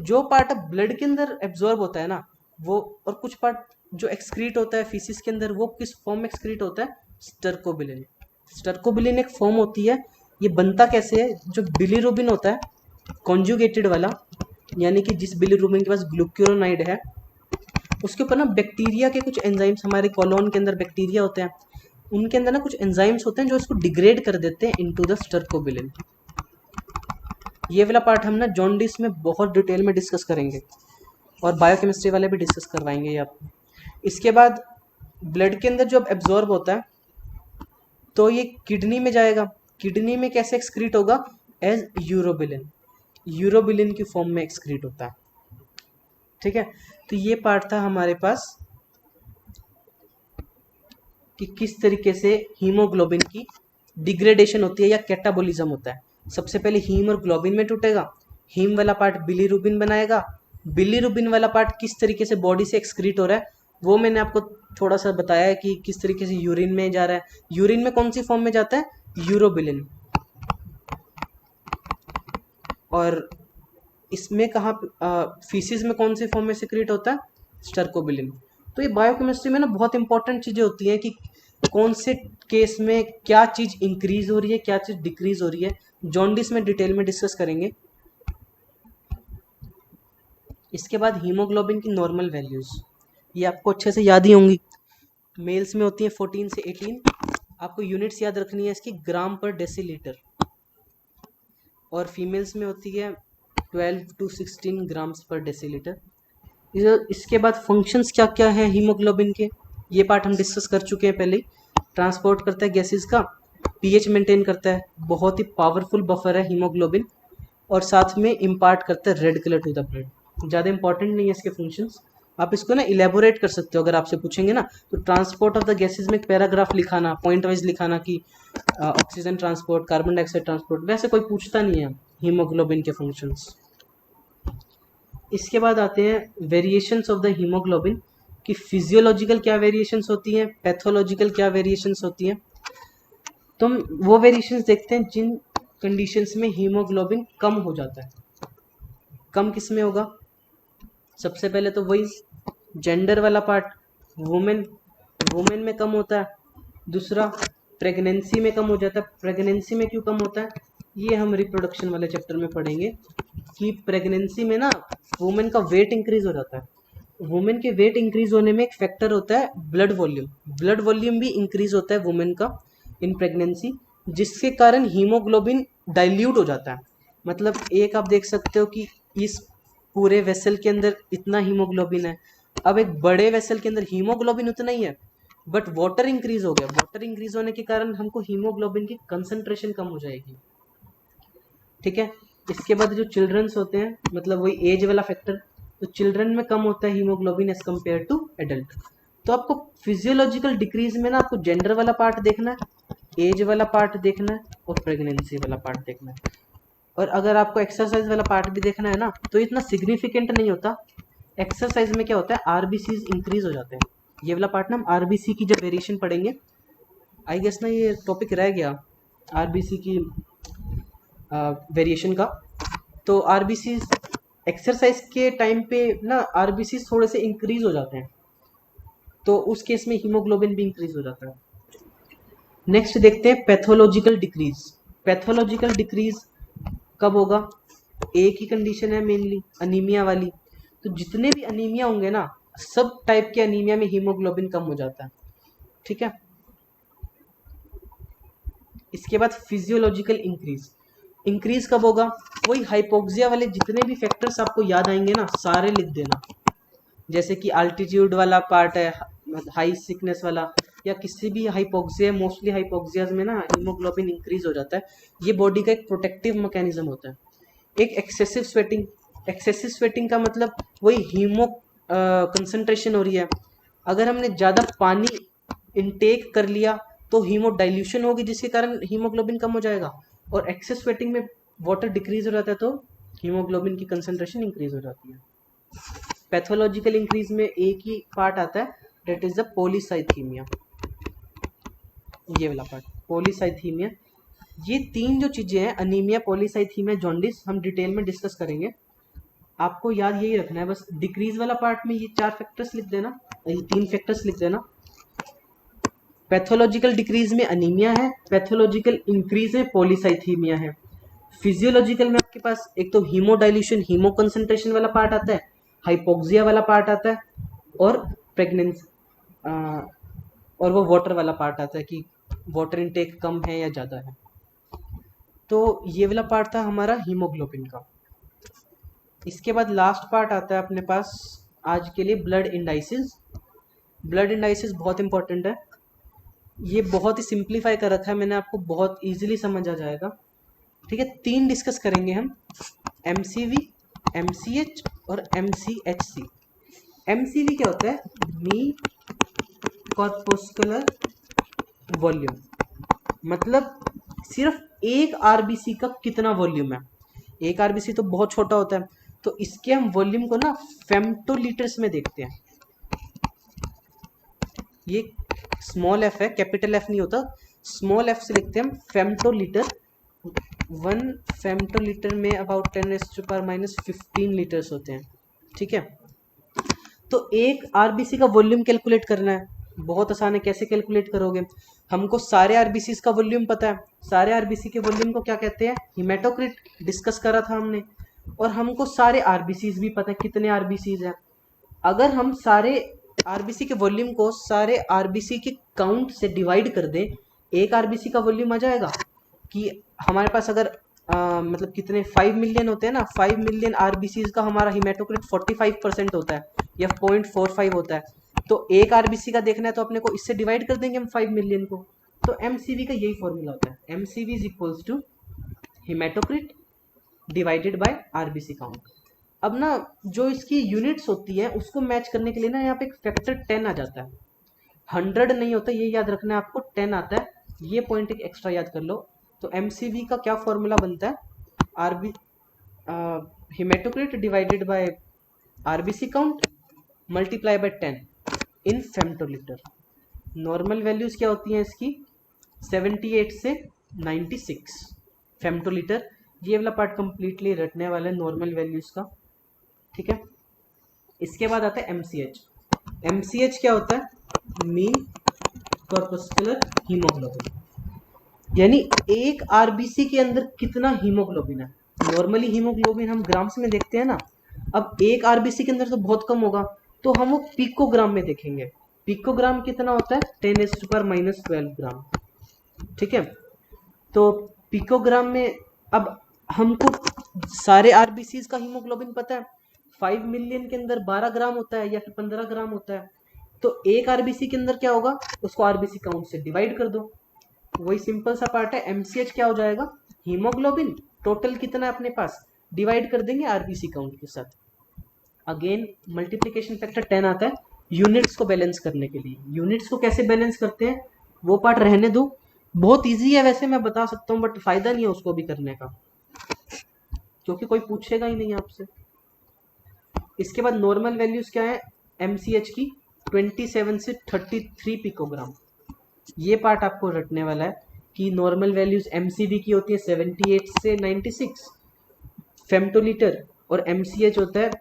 जो पार्ट अब ब्लड के अंदर एब्जॉर्ब होता है ना वो, और कुछ पार्ट जो एक्सक्रीट होता है फीसिस के अंदर, वो किस फॉर्म में एक्सक्रीट होता है, स्टर्कोबिलिन। स्टर्कोबिलिन एक फॉर्म होती है, ये बनता कैसे है, जो बिलीरुबिन होता है कॉन्जुगेटेड वाला, यानी कि जिस बिलीरुबिन के पास ग्लूक्यूरोनाइड है, उसके ऊपर ना बैक्टीरिया के कुछ एंजाइम्स, हमारे कॉलोन के अंदर बैक्टीरिया होते हैं, उनके अंदर ना कुछ एंजाइम्स होते हैं जो इसको डिग्रेड कर देते हैं इनटू द स्टर्कोबिलिन। ये वाला पार्ट हम ना जॉन्डिस में बहुत डिटेल में डिस्कस करेंगे, और बायोकेमिस्ट्री वाले भी डिस्कस करवाएंगे ये आपको। इसके बाद ब्लड के अंदर जब एब्जॉर्ब होता है तो ये किडनी में जाएगा। किडनी में कैसे एक्सक्रीट होगा, एज यूरोबिलिन, यूरोबिलिन की फॉर्म में एक्सक्रीट होता है। ठीक है, तो ये पार्ट था हमारे पास कि किस तरीके से हीमोग्लोबिन की डिग्रेडेशन होती है या कैटाबोलिज्म होता है। सबसे पहले हीम और ग्लोबिन में टूटेगा, हीम वाला पार्ट बिलीरुबिन बनाएगा, बिलीरुबिन वाला पार्ट किस तरीके से बॉडी से एक्सक्रीट हो रहा है वो मैंने आपको थोड़ा सा बताया है कि किस तरीके से यूरिन में जा रहा है। यूरिन में कौन सी फॉर्म में जाता है, यूरोबिलिन। और इसमें कहाँ, फीसिस में कौन सी फॉर्म में सिक्रीट होता है, स्टर्कोबिलिन। तो ये बायोकेमिस्ट्री में ना बहुत इंपॉर्टेंट चीज़ें होती हैं कि कौन से केस में क्या चीज़ इंक्रीज हो रही है, क्या चीज़ डिक्रीज हो रही है। जॉन्डिस में डिटेल में डिस्कस करेंगे। इसके बाद हीमोग्लोबिन की नॉर्मल वैल्यूज़, ये आपको अच्छे से याद ही होंगी। मेल्स में होती है 14 से 18, आपको यूनिट्स याद रखनी है इसकी, ग्राम पर डेसीलीटर। और फीमेल्स में होती है 12 to 16 ग्राम्स पर डेसीलीटर। इसके बाद फंक्शंस क्या क्या है हीमोग्लोबिन के, ये पार्ट हम डिस्कस कर चुके हैं पहले। ट्रांसपोर्ट करता है गैसेस का, पीएच मेंटेन करता है, बहुत ही पावरफुल बफर है हीमोग्लोबिन, और साथ में इम्पार्ट करता है red colour to the blood. ज़्यादा इंपॉर्टेंट नहीं है इसके फंक्शंस, आप इसको ना इलेबोरेट कर सकते हो अगर आपसे पूछेंगे ना, तो ट्रांसपोर्ट ऑफ द गैसेस में एक पैराग्राफ लिखाना, पॉइंट वाइज लिखाना कि oxygen transport, carbon dioxide transport, वैसे कोई पूछता नहीं है हीमोग्लोबिन के फंक्शंस। इसके बाद आते हैं वेरिएशंस ऑफ द हीमोग्लोबिन कि फिजियोलॉजिकल क्या वेरिएशंस होती हैं, पैथोलॉजिकल क्या वेरिएशंस होती हैं। तो हम वो वेरिएशंस देखते हैं जिन कंडीशंस में हीमोग्लोबिन कम हो जाता है। कम किस में होगा, सबसे पहले तो वही जेंडर वाला पार्ट, वुमेन, वुमेन में कम होता है। दूसरा प्रेगनेंसी में कम हो जाता है। प्रेगनेंसी में क्यों कम होता है, ये हम रिप्रोडक्शन वाले चैप्टर में पढ़ेंगे कि प्रेगनेंसी में ना वुमेन का वेट इंक्रीज हो जाता है। वुमेन के वेट इंक्रीज होने में एक फैक्टर होता है ब्लड वॉल्यूम, ब्लड वॉल्यूम भी इंक्रीज होता है वुमेन का इन प्रेगनेंसी, जिसके कारण हीमोग्लोबिन डाइल्यूट हो जाता है। मतलब एक आप देख सकते हो कि इस पूरे वेसल के अंदर इतना हीमोग्लोबिन है, अब एक बड़े वेसल के अंदर हीमोग्लोबिन उतना ही है बट वाटर इंक्रीज हो गया। वाटर इंक्रीज होने के कारण हमको हीमोग्लोबिन की कंसंट्रेशन कम हो जाएगी। ठीक है, इसके बाद जो चिल्ड्रंस होते हैं, मतलब वही एज वाला फैक्टर, तो चिल्ड्रन में कम होता है haemoglobin as compared to adult. तो आपको फिजियोलॉजिकल डिक्रीज में ना आपको जेंडर वाला पार्ट देखना है, एज वाला पार्ट देखना है, और प्रेगनेंसी वाला पार्ट देखना है। और अगर आपको एक्सरसाइज वाला पार्ट भी देखना है ना तो इतना सिग्निफिकेंट नहीं होता। एक्सरसाइज में क्या होता है, आरबीसीज इंक्रीज हो जाते हैं। ये वाला पार्ट ना हम आरबीसी की जब वेरिएशन पढ़ेंगे, आई गेस ना ये टॉपिक रह गया आरबीसी की वेरिएशन का। तो आरबीसी एक्सरसाइज के टाइम पे ना आरबीसी थोड़े से इंक्रीज हो जाते हैं, तो उस केस में हीमोग्लोबिन भी इंक्रीज हो जाता है। नेक्स्ट देखते हैं पैथोलॉजिकल डिक्रीज। पैथोलॉजिकल डिक्रीज कब होगा? एक ही कंडीशन है मेनली, अनीमिया वाली। तो जितने भी अनीमिया होंगे ना, सब टाइप के अनीमिया में हीमोग्लोबिन कम हो जाता है, ठीक है। इसके बाद फिजियोलॉजिकल इंक्रीज। इंक्रीज कब होगा? वही हाइपोक्सिया वाले जितने भी फैक्टर्स आपको याद आएंगे ना, सारे लिख देना। जैसे कि अल्टीट्यूड वाला पार्ट है, हाई सिकनेस वाला, या किसी भी हाइपोक्सिया, मोस्टली हाइपोक्सियाज में ना हीमोग्लोबिन इंक्रीज हो जाता है। ये बॉडी का एक प्रोटेक्टिव मैकेनिज्म होता है। एक एक्सेसिव स्वेटिंग। एक्सेसिव स्वेटिंग का मतलब वही हीमो कंसंट्रेशन हो रही है। अगर हमने ज़्यादा पानी इनटेक कर लिया तो हीमो डाइल्यूशन होगी, जिसके कारण हीमोग्लोबिन कम हो जाएगा। और एक्सेस स्वेटिंग में वाटर डिक्रीज हो जाता है तो हीमोग्लोबिन की कंसंट्रेशन इंक्रीज हो जाती है। पैथोलॉजिकल इंक्रीज में एक ही पार्ट आता है, दैट इज द पॉलीसाइथीमिया। ये वाला पार्ट पॉलीसाइथीमिया। ये तीन जो चीजें हैं, अनीमिया, पॉलीसाइथीमिया, जॉन्डिस, हम डिटेल में डिस्कस करेंगे। आपको याद यही रखना है बस। डिक्रीज वाला पार्ट में ये 4 फैक्टर्स लिख देना, ये 3 फैक्टर्स लिख देना। पैथोलॉजिकल डिक्रीज में अनीमिया है, पैथोलॉजिकल इंक्रीज में पॉलीसाइथीमिया है। फिजियोलॉजिकल में आपके पास एक तो हीमोडाइल्यूशन, हीमो कंसंट्रेशन वाला पार्ट आता है, हाइपोक्सिया वाला पार्ट आता है, और प्रेगनेंसी और वो वाटर वाला पार्ट आता है कि वाटर इनटेक कम है या ज़्यादा है। तो ये वाला पार्ट था हमारा हीमोग्लोबिन का। इसके बाद लास्ट पार्ट आता है अपने पास आज के लिए, ब्लड इंडाइसिस। ब्लड इंडाइसिस बहुत इंपॉर्टेंट है। ये बहुत ही सिंप्लीफाई कर रखा है मैंने आपको, बहुत इजीली समझ आ जाएगा, ठीक है। 3 डिस्कस करेंगे हम, MCV, MCH और MCHC। MCV क्या होता है? मीन कॉर्पस्कुलर वॉल्यूम, मतलब सिर्फ एक आरबीसी का कितना वॉल्यूम है। एक आरबीसी तो बहुत छोटा होता है, तो इसके हम वॉल्यूम को ना फेम्टोलीटर्स में देखते हैं। ये स्मॉल एफ है, कैपिटल एफ नहीं होता, स्मॉल एफ से लिखते हैं हम फेम्टोलीटर। 1 फेम्टोलीटर में अबाउट 10⁻⁻15 लीटर्स होते हैं, ठीक है। तो एक आरबीसी का वॉल्यूम कैलकुलेट करना है, बहुत आसान है। कैसे कैलकुलेट करोगे? हमको सारे आरबीसी का वॉल्यूम पता है। सारे आरबीसी के वॉल्यूम को क्या कहते हैं? हिमेटोक्रिट, डिस्कस करा था हमने। और हमको सारे आरबीसी भी पता है कितने आरबीसी हैं। अगर हम सारे आरबीसी के वॉल्यूम को सारे आरबीसी के काउंट से डिवाइड कर दें, एक आरबीसी का वॉल्यूम आ जाएगा। कि हमारे पास अगर मतलब कितने 5 मिलियन होते हैं ना, 5 मिलियन आरबीसी का हमारा हिमेटोक्रिट 45% होता है या 0.45 होता है। तो एक आरबीसी का देखना है तो अपने को इससे डिवाइड कर देंगे हम 5 मिलियन को। तो एमसीवी का यही फॉर्मूला होता है, MCV is equals to haematocrit divided by RBC count. अब ना जो इसकी यूनिट्स होती है उसको मैच करने के लिए ना यहाँ पे एक फैक्टर 10 आ जाता है। 100 नहीं होता, ये याद रखना है आपको, 10 आता है। ये पॉइंट एक एक्स्ट्रा याद कर लो। तो एमसीवी का क्या फॉर्मूला बनता है? RB haematocrit divided by RBC count multiply by 10 in femtolitre. Normal values क्या होती हैं इसकी? 78 से 96 फेम्टोलीटर। ये वाला पार्ट कंप्लीटली रटने वाला है नॉर्मल वैल्यूज का, ठीक है। इसके बाद आता है एमसीएच। एमसीएच क्या होता है? मीन कॉर्पस्कुलर हीमोग्लोबिन, यानी एक आरबीसी के अंदर कितना हीमोग्लोबिन है। नॉर्मली हीमोग्लोबिन हम ग्राम्स में देखते हैं ना, अब एक आरबीसी के अंदर तो बहुत कम होगा, तो हम वो पिकोग्राम में देखेंगे। पिकोग्राम कितना होता है? 10⁻⁻12 ग्राम, ठीक है। तो पिकोग्राम में अब हमको सारे आरबीसी का हीमोग्लोबिन पता है, 5 मिलियन के अंदर 12 ग्राम होता है या फिर 15 ग्राम होता है। तो एक आरबीसी के अंदर क्या होगा? उसको आरबीसी काउंट से डिवाइड कर दो, वही सिंपल सा पार्ट है। एमसीएच क्या हो जाएगा? हीमोग्लोबिन टोटल कितना है अपने पास, डिवाइड कर देंगे आरबीसी काउंट के साथ। अगेन मल्टीप्लिकेशन फैक्टर 10 आता है यूनिट्स को बैलेंस करने के लिए। यूनिट्स को कैसे बैलेंस करते हैं वो पार्ट रहने दो, बहुत इजी है वैसे, मैं बता सकता हूँ, बट फायदा नहीं है उसको भी करने का क्योंकि कोई पूछेगा ही नहीं आपसे। इसके बाद नॉर्मल वैल्यूज क्या है एमसीएच की? 27 से 33 पिकोग्राम। ये पार्ट आपको रटने वाला है कि नॉर्मल वैल्यूज एमसीवी की होती है 78 से 96 फेम्टोलीटर, और MCH होता है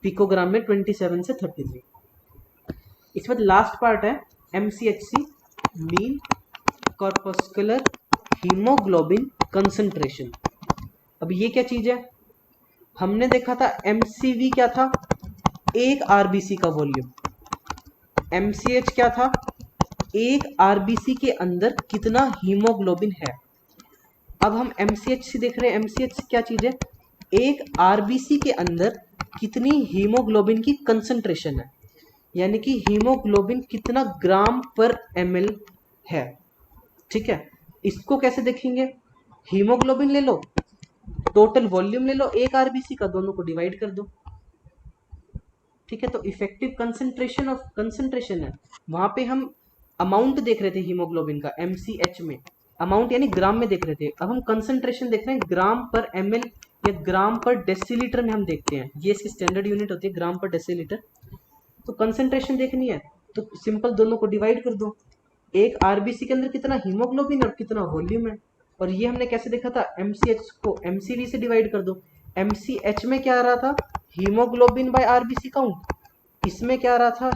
पिकोग्राम में 27 से 33। इसके बाद लास्ट पार्ट है MCHC, mean corpuscular haemoglobin concentration. अब ये क्या चीज है? हमने देखा था MCV क्या था, एक आरबीसी का वॉल्यूम। MCH क्या था, एक आरबीसी के अंदर कितना हीमोग्लोबिन है। अब हम MCHC देख रहे हैं। MCHC क्या चीज है, एक आरबीसी के अंदर कितनी हीमोग्लोबिन की कंसंट्रेशन है, यानी कि हीमोग्लोबिन कितना ग्राम पर ml है। ठीक है, इसको कैसे देखेंगे, हीमोग्लोबिन ले लो, टोटल वॉल्यूम ले लो एक आरबीसी का, दोनों को डिवाइड कर दो। ठीक है, तो इफेक्टिव कंसंट्रेशन है, वहां पे हम अमाउंट देख रहे थे हीमोग्लोबिन का MCH में, अमाउंट यानी ग्राम में देख रहे थे। अब हम कंसंट्रेशन देख रहे हैं ग्राम पर ml या ग्राम पर डेसीलीटर में हम देखते हैं, ये इसकी स्टैंडर्ड यूनिट होती है ग्राम पर डेसीलीटर। तो कंसंट्रेशन देखनी है तो सिंपल दोनों को डिवाइड कर दो, एक आरबीसी के अंदर कितना हीमोग्लोबिन और कितना वॉल्यूम है। और ये हमने कैसे देखा था, MCH को MCV से डिवाइड कर दो। MCH में क्या आ रहा था, हीमोग्लोबिन बाय आरबीसी काउंट, इसमें क्या आ रहा था,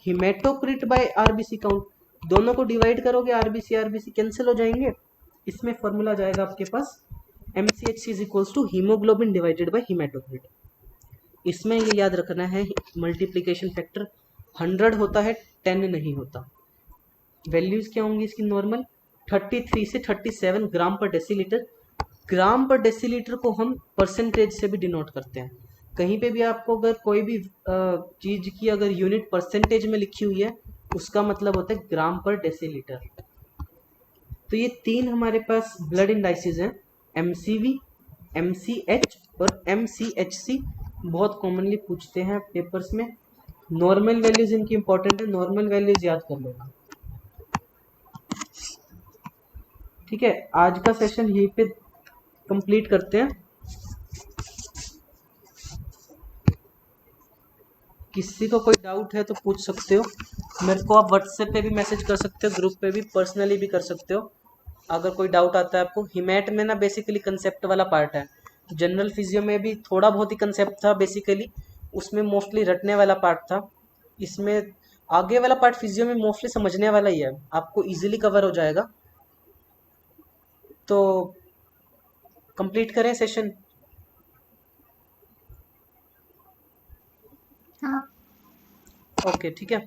हीमेटोक्रिट बाय आरबीसी काउंट। दोनों को डिवाइड करोगे आरबीसी आरबीसी कैंसिल हो जाएंगे, इसमें फॉर्मूला जाएगा आपके पास MCHC is equals to haemoglobin divided by haematocrit. इसमें ये याद रखना है मल्टीप्लिकेशन फैक्टर 100 होता है, 10 नहीं होता। वैल्यूज क्या होंगी इसकी नॉर्मल, 33 से 37 ग्राम पर डेसीलीटर। ग्राम पर डेसीलीटर को हम परसेंटेज से भी डिनोट करते हैं। कहीं पे भी आपको अगर कोई भी चीज की अगर यूनिट परसेंटेज में लिखी हुई है, उसका मतलब होता है ग्राम पर डेसीलीटर। तो ये तीन हमारे पास ब्लड इंडाइसिस हैं, MCV, MCH और MCHC। बहुत कॉमनली पूछते हैं पेपर्स में। नॉर्मल वैल्यूज इनकी इंपॉर्टेंट है, नॉर्मल वैल्यूज याद कर लेना। ठीक है, आज का सेशन यहीं पे कंप्लीट करते हैं। किसी को कोई डाउट है तो पूछ सकते हो, मेरे को आप व्हाट्सएप पे भी मैसेज कर सकते हो, ग्रुप पे भी, पर्सनली भी कर सकते हो अगर कोई डाउट आता है आपको। हिमैट में ना बेसिकली कंसेप्ट वाला पार्ट है, जनरल फिजियो में भी थोड़ा बहुत ही कंसेप्ट था बेसिकली, उसमें मोस्टली रटने वाला पार्ट था। इसमें आगे वाला पार्ट फिजियो में मोस्टली समझने वाला ही है, आपको इजीली कवर हो जाएगा। तो कंप्लीट करें सेशन। हाँ। ओके, ठीक है।